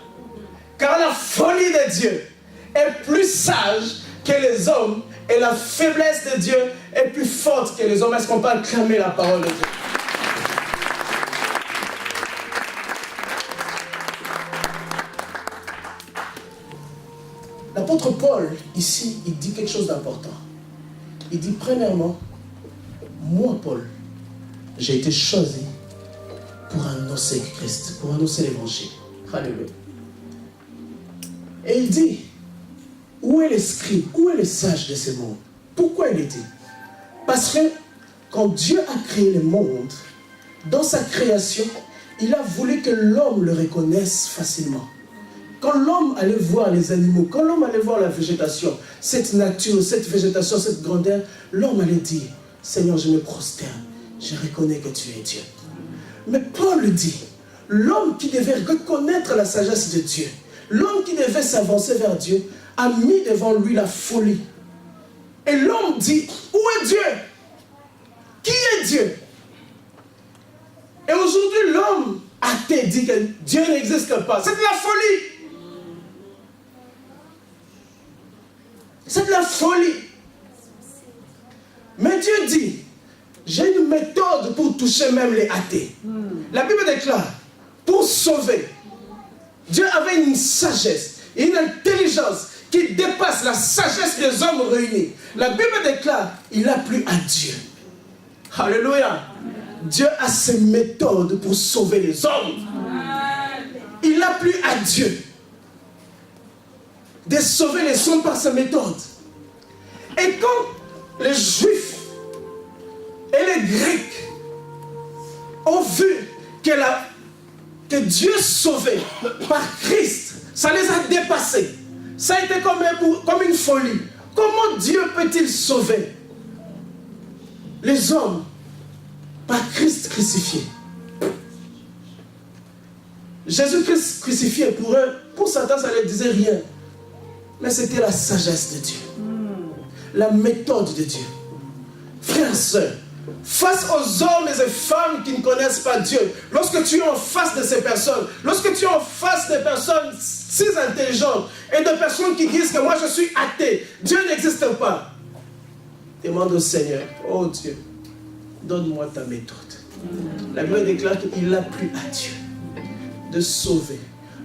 Car la folie de Dieu est plus sage que les hommes et la faiblesse de Dieu est plus forte que les hommes. Est-ce qu'on peut acclamer la parole de Dieu? L'apôtre Paul, ici, il dit quelque chose d'important. Il dit, premièrement, moi, Paul, j'ai été choisi pour annoncer Christ, pour annoncer l'évangile. Alléluia. Et il dit, où est le scribe, où est le sage de ce monde? Pourquoi il est dit? Parce que quand Dieu a créé le monde, dans sa création, il a voulu que l'homme le reconnaisse facilement. Quand l'homme allait voir les animaux, quand l'homme allait voir la végétation, cette nature, cette végétation, cette grandeur, l'homme allait dire, Seigneur, je me prosterne, je reconnais que tu es Dieu. Mais Paul dit, l'homme qui devait reconnaître la sagesse de Dieu, l'homme qui devait s'avancer vers Dieu, a mis devant lui la folie. Et l'homme dit, où est Dieu? Qui est Dieu? Et aujourd'hui, l'homme athée dit que Dieu n'existe pas. C'est de la folie. C'est de la folie. Mais Dieu dit, j'ai une méthode pour toucher même les athées. La Bible déclare, pour sauver, Dieu avait une sagesse et une intelligence qui dépasse la sagesse des hommes réunis. La Bible déclare, il a plu à Dieu. Alléluia. Dieu a ses méthodes pour sauver les hommes. Il a plu à Dieu de sauver les hommes par sa méthode. Et quand les Juifs et les Grecs ont vu que Dieu sauvait par Christ, ça les a dépassés. Ça a été comme une folie. Comment Dieu peut-il sauver les hommes par Christ crucifié? Jésus-Christ crucifié, pour Satan, ça ne leur disait rien. Mais c'était la sagesse de Dieu. La méthode de Dieu. Frères et sœurs, face aux hommes et aux femmes qui ne connaissent pas Dieu, lorsque tu es en face de ces personnes, lorsque tu es en face des personnes si intelligentes et de personnes qui disent que moi je suis athée, Dieu n'existe pas, demande au Seigneur, oh Dieu, donne-moi ta méthode. La Bible déclare qu'il a plu à Dieu de sauver,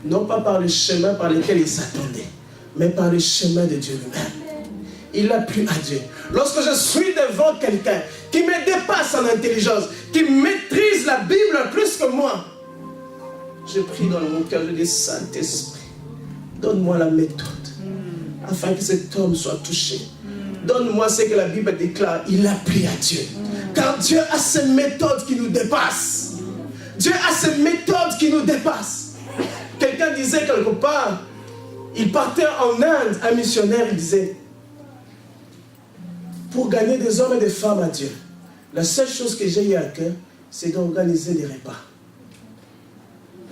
non pas par le chemin par lequel il s'attendait, mais par le chemin de Dieu lui-même. Il a plu à Dieu. Lorsque je suis devant quelqu'un qui me dépasse en intelligence, qui maîtrise la Bible plus que moi, je prie dans mon cœur, je dis, Saint-Esprit, donne-moi la méthode, afin que cet homme soit touché. Donne-moi ce que la Bible déclare, il a plu à Dieu. Car Dieu a ces méthodes qui nous dépassent. Dieu a ces méthodes qui nous dépassent. Quelqu'un disait quelque part, il partait en Inde, un missionnaire, il disait, pour gagner des hommes et des femmes à Dieu, la seule chose que j'ai eu à cœur, c'est d'organiser des repas.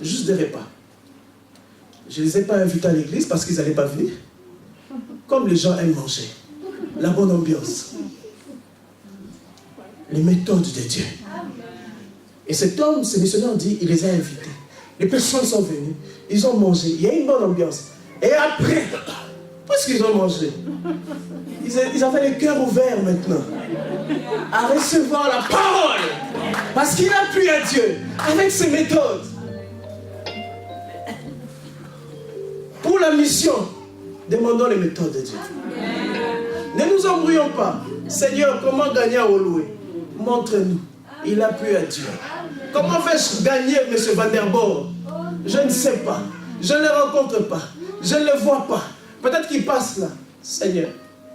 Juste des repas. Je ne les ai pas invités à l'église parce qu'ils n'allaient pas venir. Comme les gens aiment manger. La bonne ambiance. Les méthodes de Dieu. Et cet homme, ce missionnaire dit, il les a invités. Les personnes sont venues, ils ont mangé, il y a une bonne ambiance. Et après, puisqu'ils ont mangé, ils avaient les cœurs ouverts maintenant à recevoir la parole. Parce qu'il a plu à Dieu avec ses méthodes. Pour la mission, demandons les méthodes de Dieu. Ne nous embrouillons pas. Seigneur, comment gagner à Oloué? Montre-nous. Il a plu à Dieu. Comment vais-je gagner M. Van der Borg? Je ne sais pas. Je ne le rencontre pas. Je ne le vois pas. Peut-être qu'il passe là. Seigneur,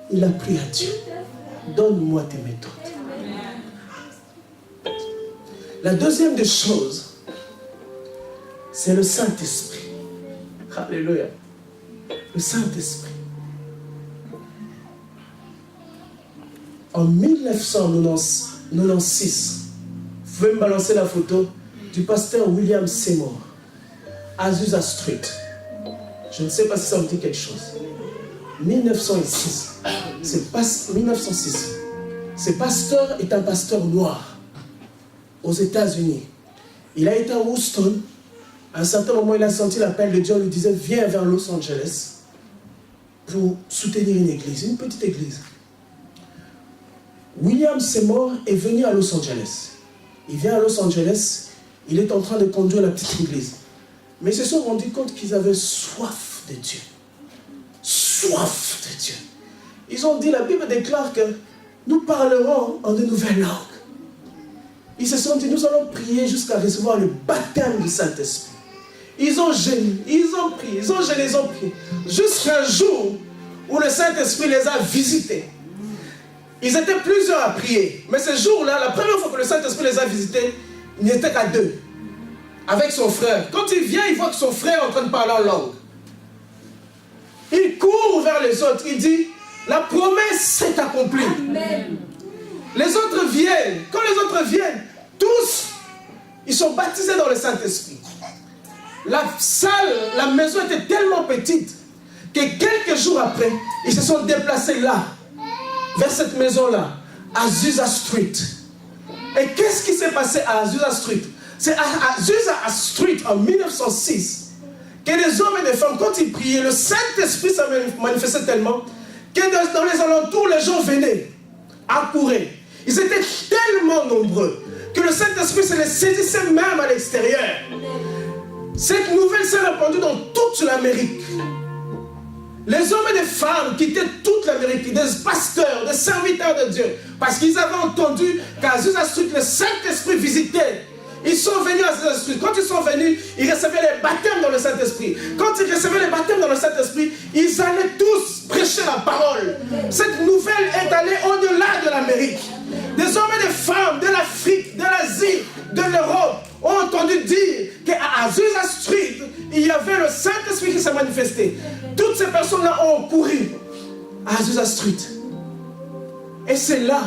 il a plu à Dieu. Donne-moi tes méthodes. La deuxième des choses, c'est le Saint-Esprit. Alléluia. Le Saint-Esprit. En 1996, vous pouvez me balancer la photo du pasteur William Seymour, Azusa Street. Je ne sais pas si ça vous dit quelque chose. 1906. 1906. Ce pasteur est un pasteur noir aux États-Unis. Il a été à Houston. À un certain moment, il a senti l'appel de Dieu. Il lui disait, viens vers Los Angeles pour soutenir une église, une petite église. William Seymour est venu à Los Angeles. Il vient à Los Angeles, il est en train de conduire la petite église. Mais ils se sont rendus compte qu'ils avaient soif de Dieu. Soif de Dieu. Ils ont dit, la Bible déclare que nous parlerons en de nouvelles langues. Ils se sont dit, nous allons prier jusqu'à recevoir le baptême du Saint-Esprit. Ils ont gêné, ils ont prié, ils ont gêné, ils ont prié. Jusqu'à un jour où le Saint-Esprit les a visités. Ils étaient plusieurs à prier. Mais ce jour-là, la première fois que le Saint-Esprit les a visités, il n'était qu'à 2. Avec son frère. Quand il vient, il voit que son frère est en train de parler en langue. Il court vers les autres. Il dit, la promesse s'est accomplie. Amen. Les autres viennent. Quand les autres viennent, tous, ils sont baptisés dans le Saint-Esprit. La salle, la maison était tellement petite que quelques jours après, ils se sont déplacés là, vers cette maison-là, à Azusa Street. Et qu'est-ce qui s'est passé à Azusa Street? C'est à Azusa Street en 1906 que les hommes et les femmes, quand ils priaient, le Saint-Esprit s'est manifesté tellement que dans les alentours, les gens venaient, accouraient. Ils étaient tellement nombreux que le Saint-Esprit se les saisissait même à l'extérieur. Cette nouvelle s'est répandue dans toute l'Amérique. Les hommes et les femmes quittaient toute l'Amérique, des pasteurs, des serviteurs de Dieu, parce qu'ils avaient entendu qu'à Azusa Street, le Saint-Esprit visitait. Ils sont venus à Azusa Street. Quand ils sont venus, ils recevaient les baptêmes dans le Saint-Esprit. Quand ils recevaient les baptêmes dans le Saint-Esprit, ils allaient tous prêcher la parole. Cette nouvelle est allée au-delà de l'Amérique. Des hommes et des femmes de l'Afrique, de l'Asie, de l'Europe ont entendu dire qu'à Azusa Street, il y avait le Saint-Esprit qui s'est manifesté. Toutes ces personnes-là ont couru à Azusa Street. Et c'est là,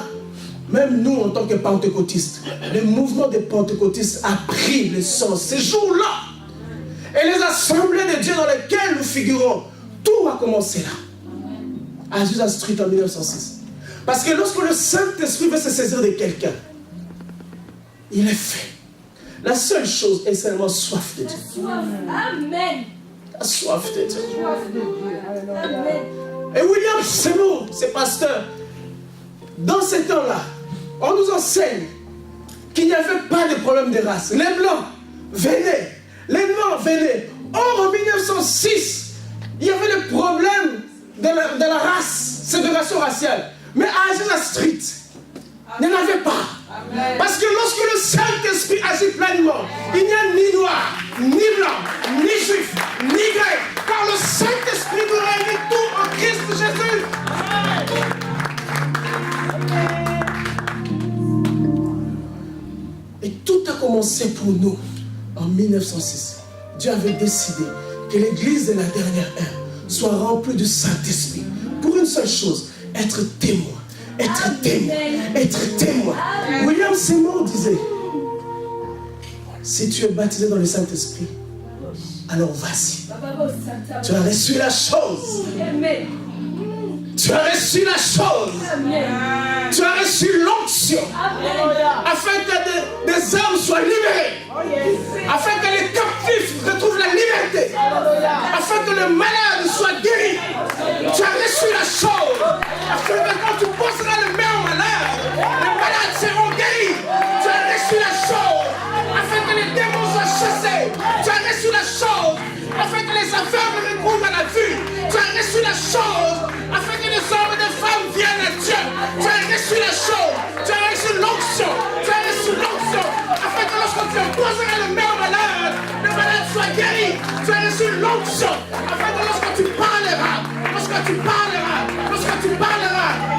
même nous en tant que pentecôtistes, le mouvement des pentecôtistes a pris le sens ces jours-là. Et les assemblées de Dieu dans lesquelles nous figurons, tout a commencé là. À Azusa Street en 1906. Parce que lorsque le Saint-Esprit veut se saisir de quelqu'un, il est fait. La seule chose est seulement soif de Dieu. Amen. La soif de Dieu. Amen. Et William Seymour, ce pasteur, dans ces temps-là, on nous enseigne qu'il n'y avait pas de problème de race. Les Blancs venaient, les Noirs venaient. Or, en 1906, il y avait le problème de la race, ségrégation raciale. Mais à Azusa Street, il n'y en avait pas. Amen. Parce que lorsque le Saint-Esprit agit pleinement, il n'y a ni noir, ni blanc, ni juif, ni grec. Car le Saint-Esprit nous réunit tout en Christ Jésus. Et tout a commencé pour nous en 1906. Dieu avait décidé que l'église de la dernière ère soit remplie du Saint-Esprit. Pour une seule chose, être témoin. Être témoin. Être témoin. William Seymour disait, si tu es baptisé dans le Saint-Esprit, alors vas-y. Tu as reçu la chose. Tu as reçu la chose. Tu as reçu l'onction. Afin que des hommes soient libérés. Afin que les captifs retrouvent la liberté. Afin que le malade soit guéri. Tu as reçu la chose. Afin que quand tu poseras les mains aux malades, les malades seront guéris. Tu as reçu la chose. Afin que les démons soient chassés. Tu as reçu la chose. Afin que les aveugles retrouvent la vue. Tu as reçu la chose. Afin que les hommes et les femmes viennent à Dieu. Tu as reçu la chose. Tu as reçu l'onction. Tu as reçu l'onction. Afin que lorsque tu poseras les mains aux malades, le malade soit guéri. Tu as reçu l'onction. Afin que lorsque tu parleras,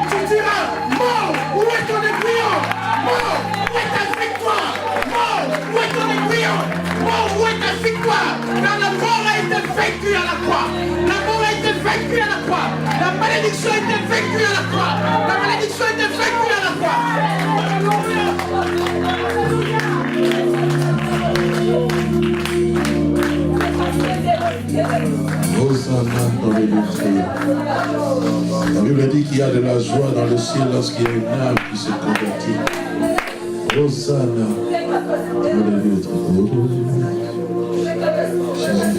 tu diras, mort, où est ton aiguillon? Mort, où est ta victoire? Mort, où est ton aiguillon? Mort, où est ta victoire? Car la mort a été vaincue à la croix. La mort a été vaincue à la croix. La malédiction a été vaincue à la croix. La malédiction a été vaincue à la croix. Hosanna dans les vitrines. La Bible dit qu'il y a de la joie dans le ciel lorsqu'il y a une âme qui se convertit. Hosanna dans les vitrines. Hosanna.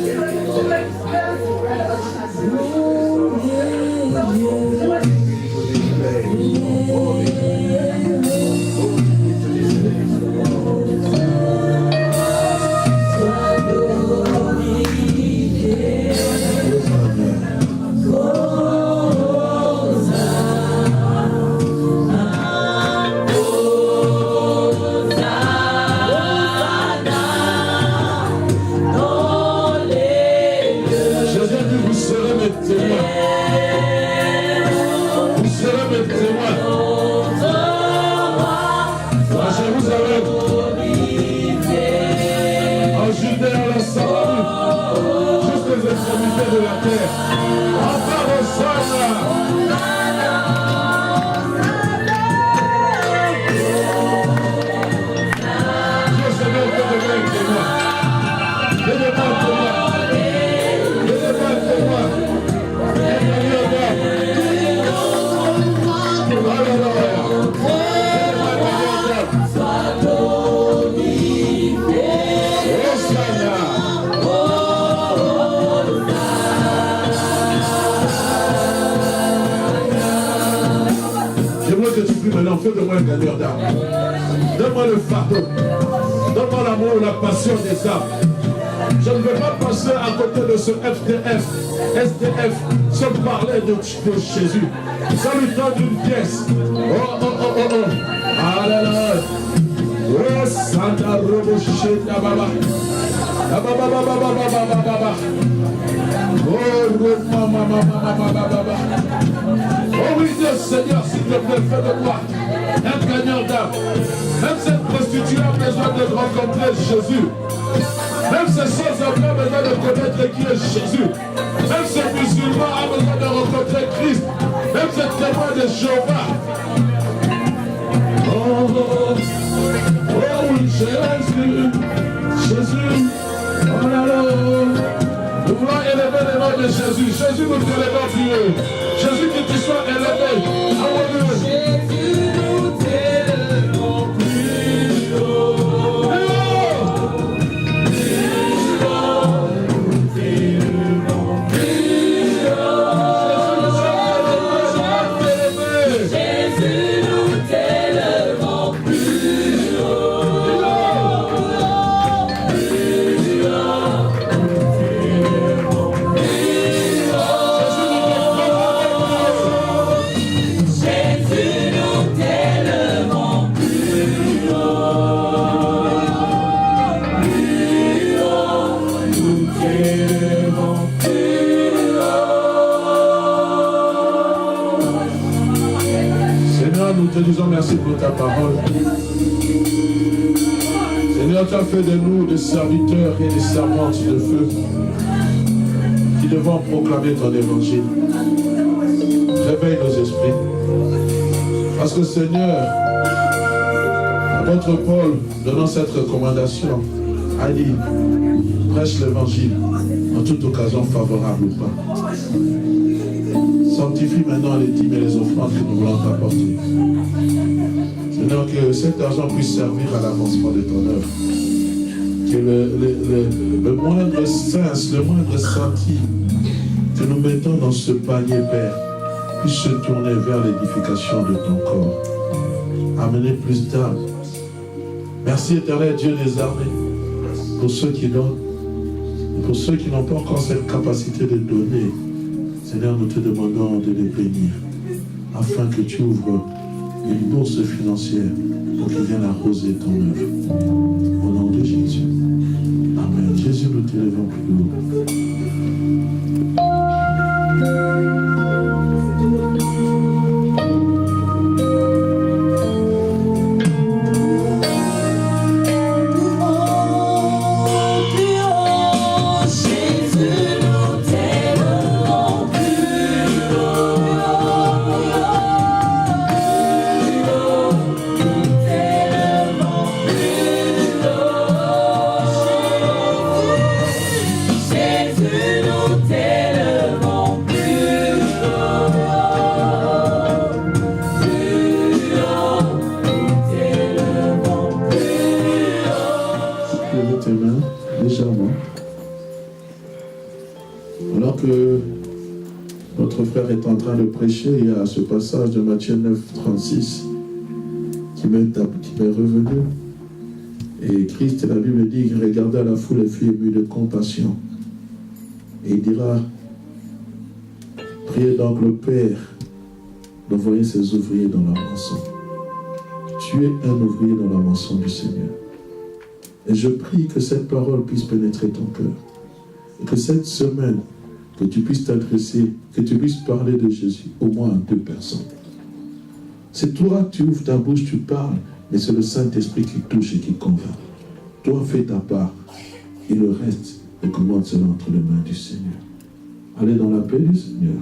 J'aimerais que tu pries maintenant, fais-moi un gagneur d'âme. Donne-moi le fardeau. Donne-moi l'amour, la passion des âmes. Je ne vais pas passer à côté de ce SDF, sans parler de Jésus. Ça lui donne une pièce. Oh. Ah là là. Oh, Santa Roboché, Baba. Baba. Oh oui, Dieu Seigneur, s'il te plaît, fais de moi un gagnant d'âme. Même cette prostituée a besoin de rencontrer Jésus. Même ces sans-abri ont besoin de connaître qui est Jésus. Même ces musulmans ont besoin de rencontrer Christ. Même ces témoins de Jéhovah. Oh oui, Jésus. Oh là là. Nous voulons élever le nom de Jésus. Jésus, nous t'élevons plus haut. Jésus, que tu sois élevé. Alléluia. Jésus, nous t'élevons plus haut. Nous te disons merci pour ta parole. Seigneur, tu as fait de nous des serviteurs et des servantes de feu qui devons proclamer ton évangile. Réveille nos esprits. Parce que Seigneur, l'apôtre Paul, donnant cette recommandation, a dit, prêche l'évangile en toute occasion favorable ou pas. Sanctifie maintenant les dîmes et les offrandes que nous voulons t'apporter. Seigneur, que cet argent puisse servir à l'avancement de ton œuvre. Que le moindre sens, le moindre centime que nous mettons dans ce panier, Père, puisse se tourner vers l'édification de ton corps. Amener plus d'âmes. Merci, éternel Dieu des armées, pour ceux qui donnent et pour ceux qui n'ont pas encore cette capacité de donner. Seigneur, nous te demandons de les bénir, afin que tu ouvres une bourse financière pour qu'ils viennent arroser ton œuvre. Au nom de Jésus. Amen. Jésus, nous t'élevons plus haut. Est en train de prêcher, il y a ce passage de Matthieu 9, 36 qui m'est revenu. Et Christ, la Bible dit qu'il regarda la foule et fut ému de compassion. Et il dira, priez donc le Père d'envoyer ses ouvriers dans la moisson. Tu es un ouvrier dans la moisson du Seigneur. Et je prie que cette parole puisse pénétrer ton cœur. Et que cette semaine, que tu puisses t'adresser, que tu puisses parler de Jésus au moins à 2 personnes. C'est toi, tu ouvres ta bouche, tu parles, mais c'est le Saint-Esprit qui touche et qui convainc. Toi, fais ta part, et le reste, recommande cela entre les mains du Seigneur. Allez dans la paix du Seigneur,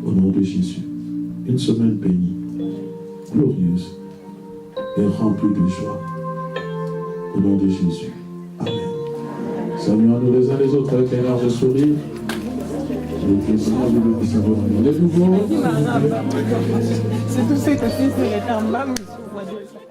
au nom de Jésus. Une semaine bénie, glorieuse, et remplie de joie. Au nom de Jésus. Amen. Saluons-nous les uns les autres avec un large sourire. Et que le Seigneur vous bénisse abondamment. Les nouveaux. C'est tout ce que tu sais, c'est les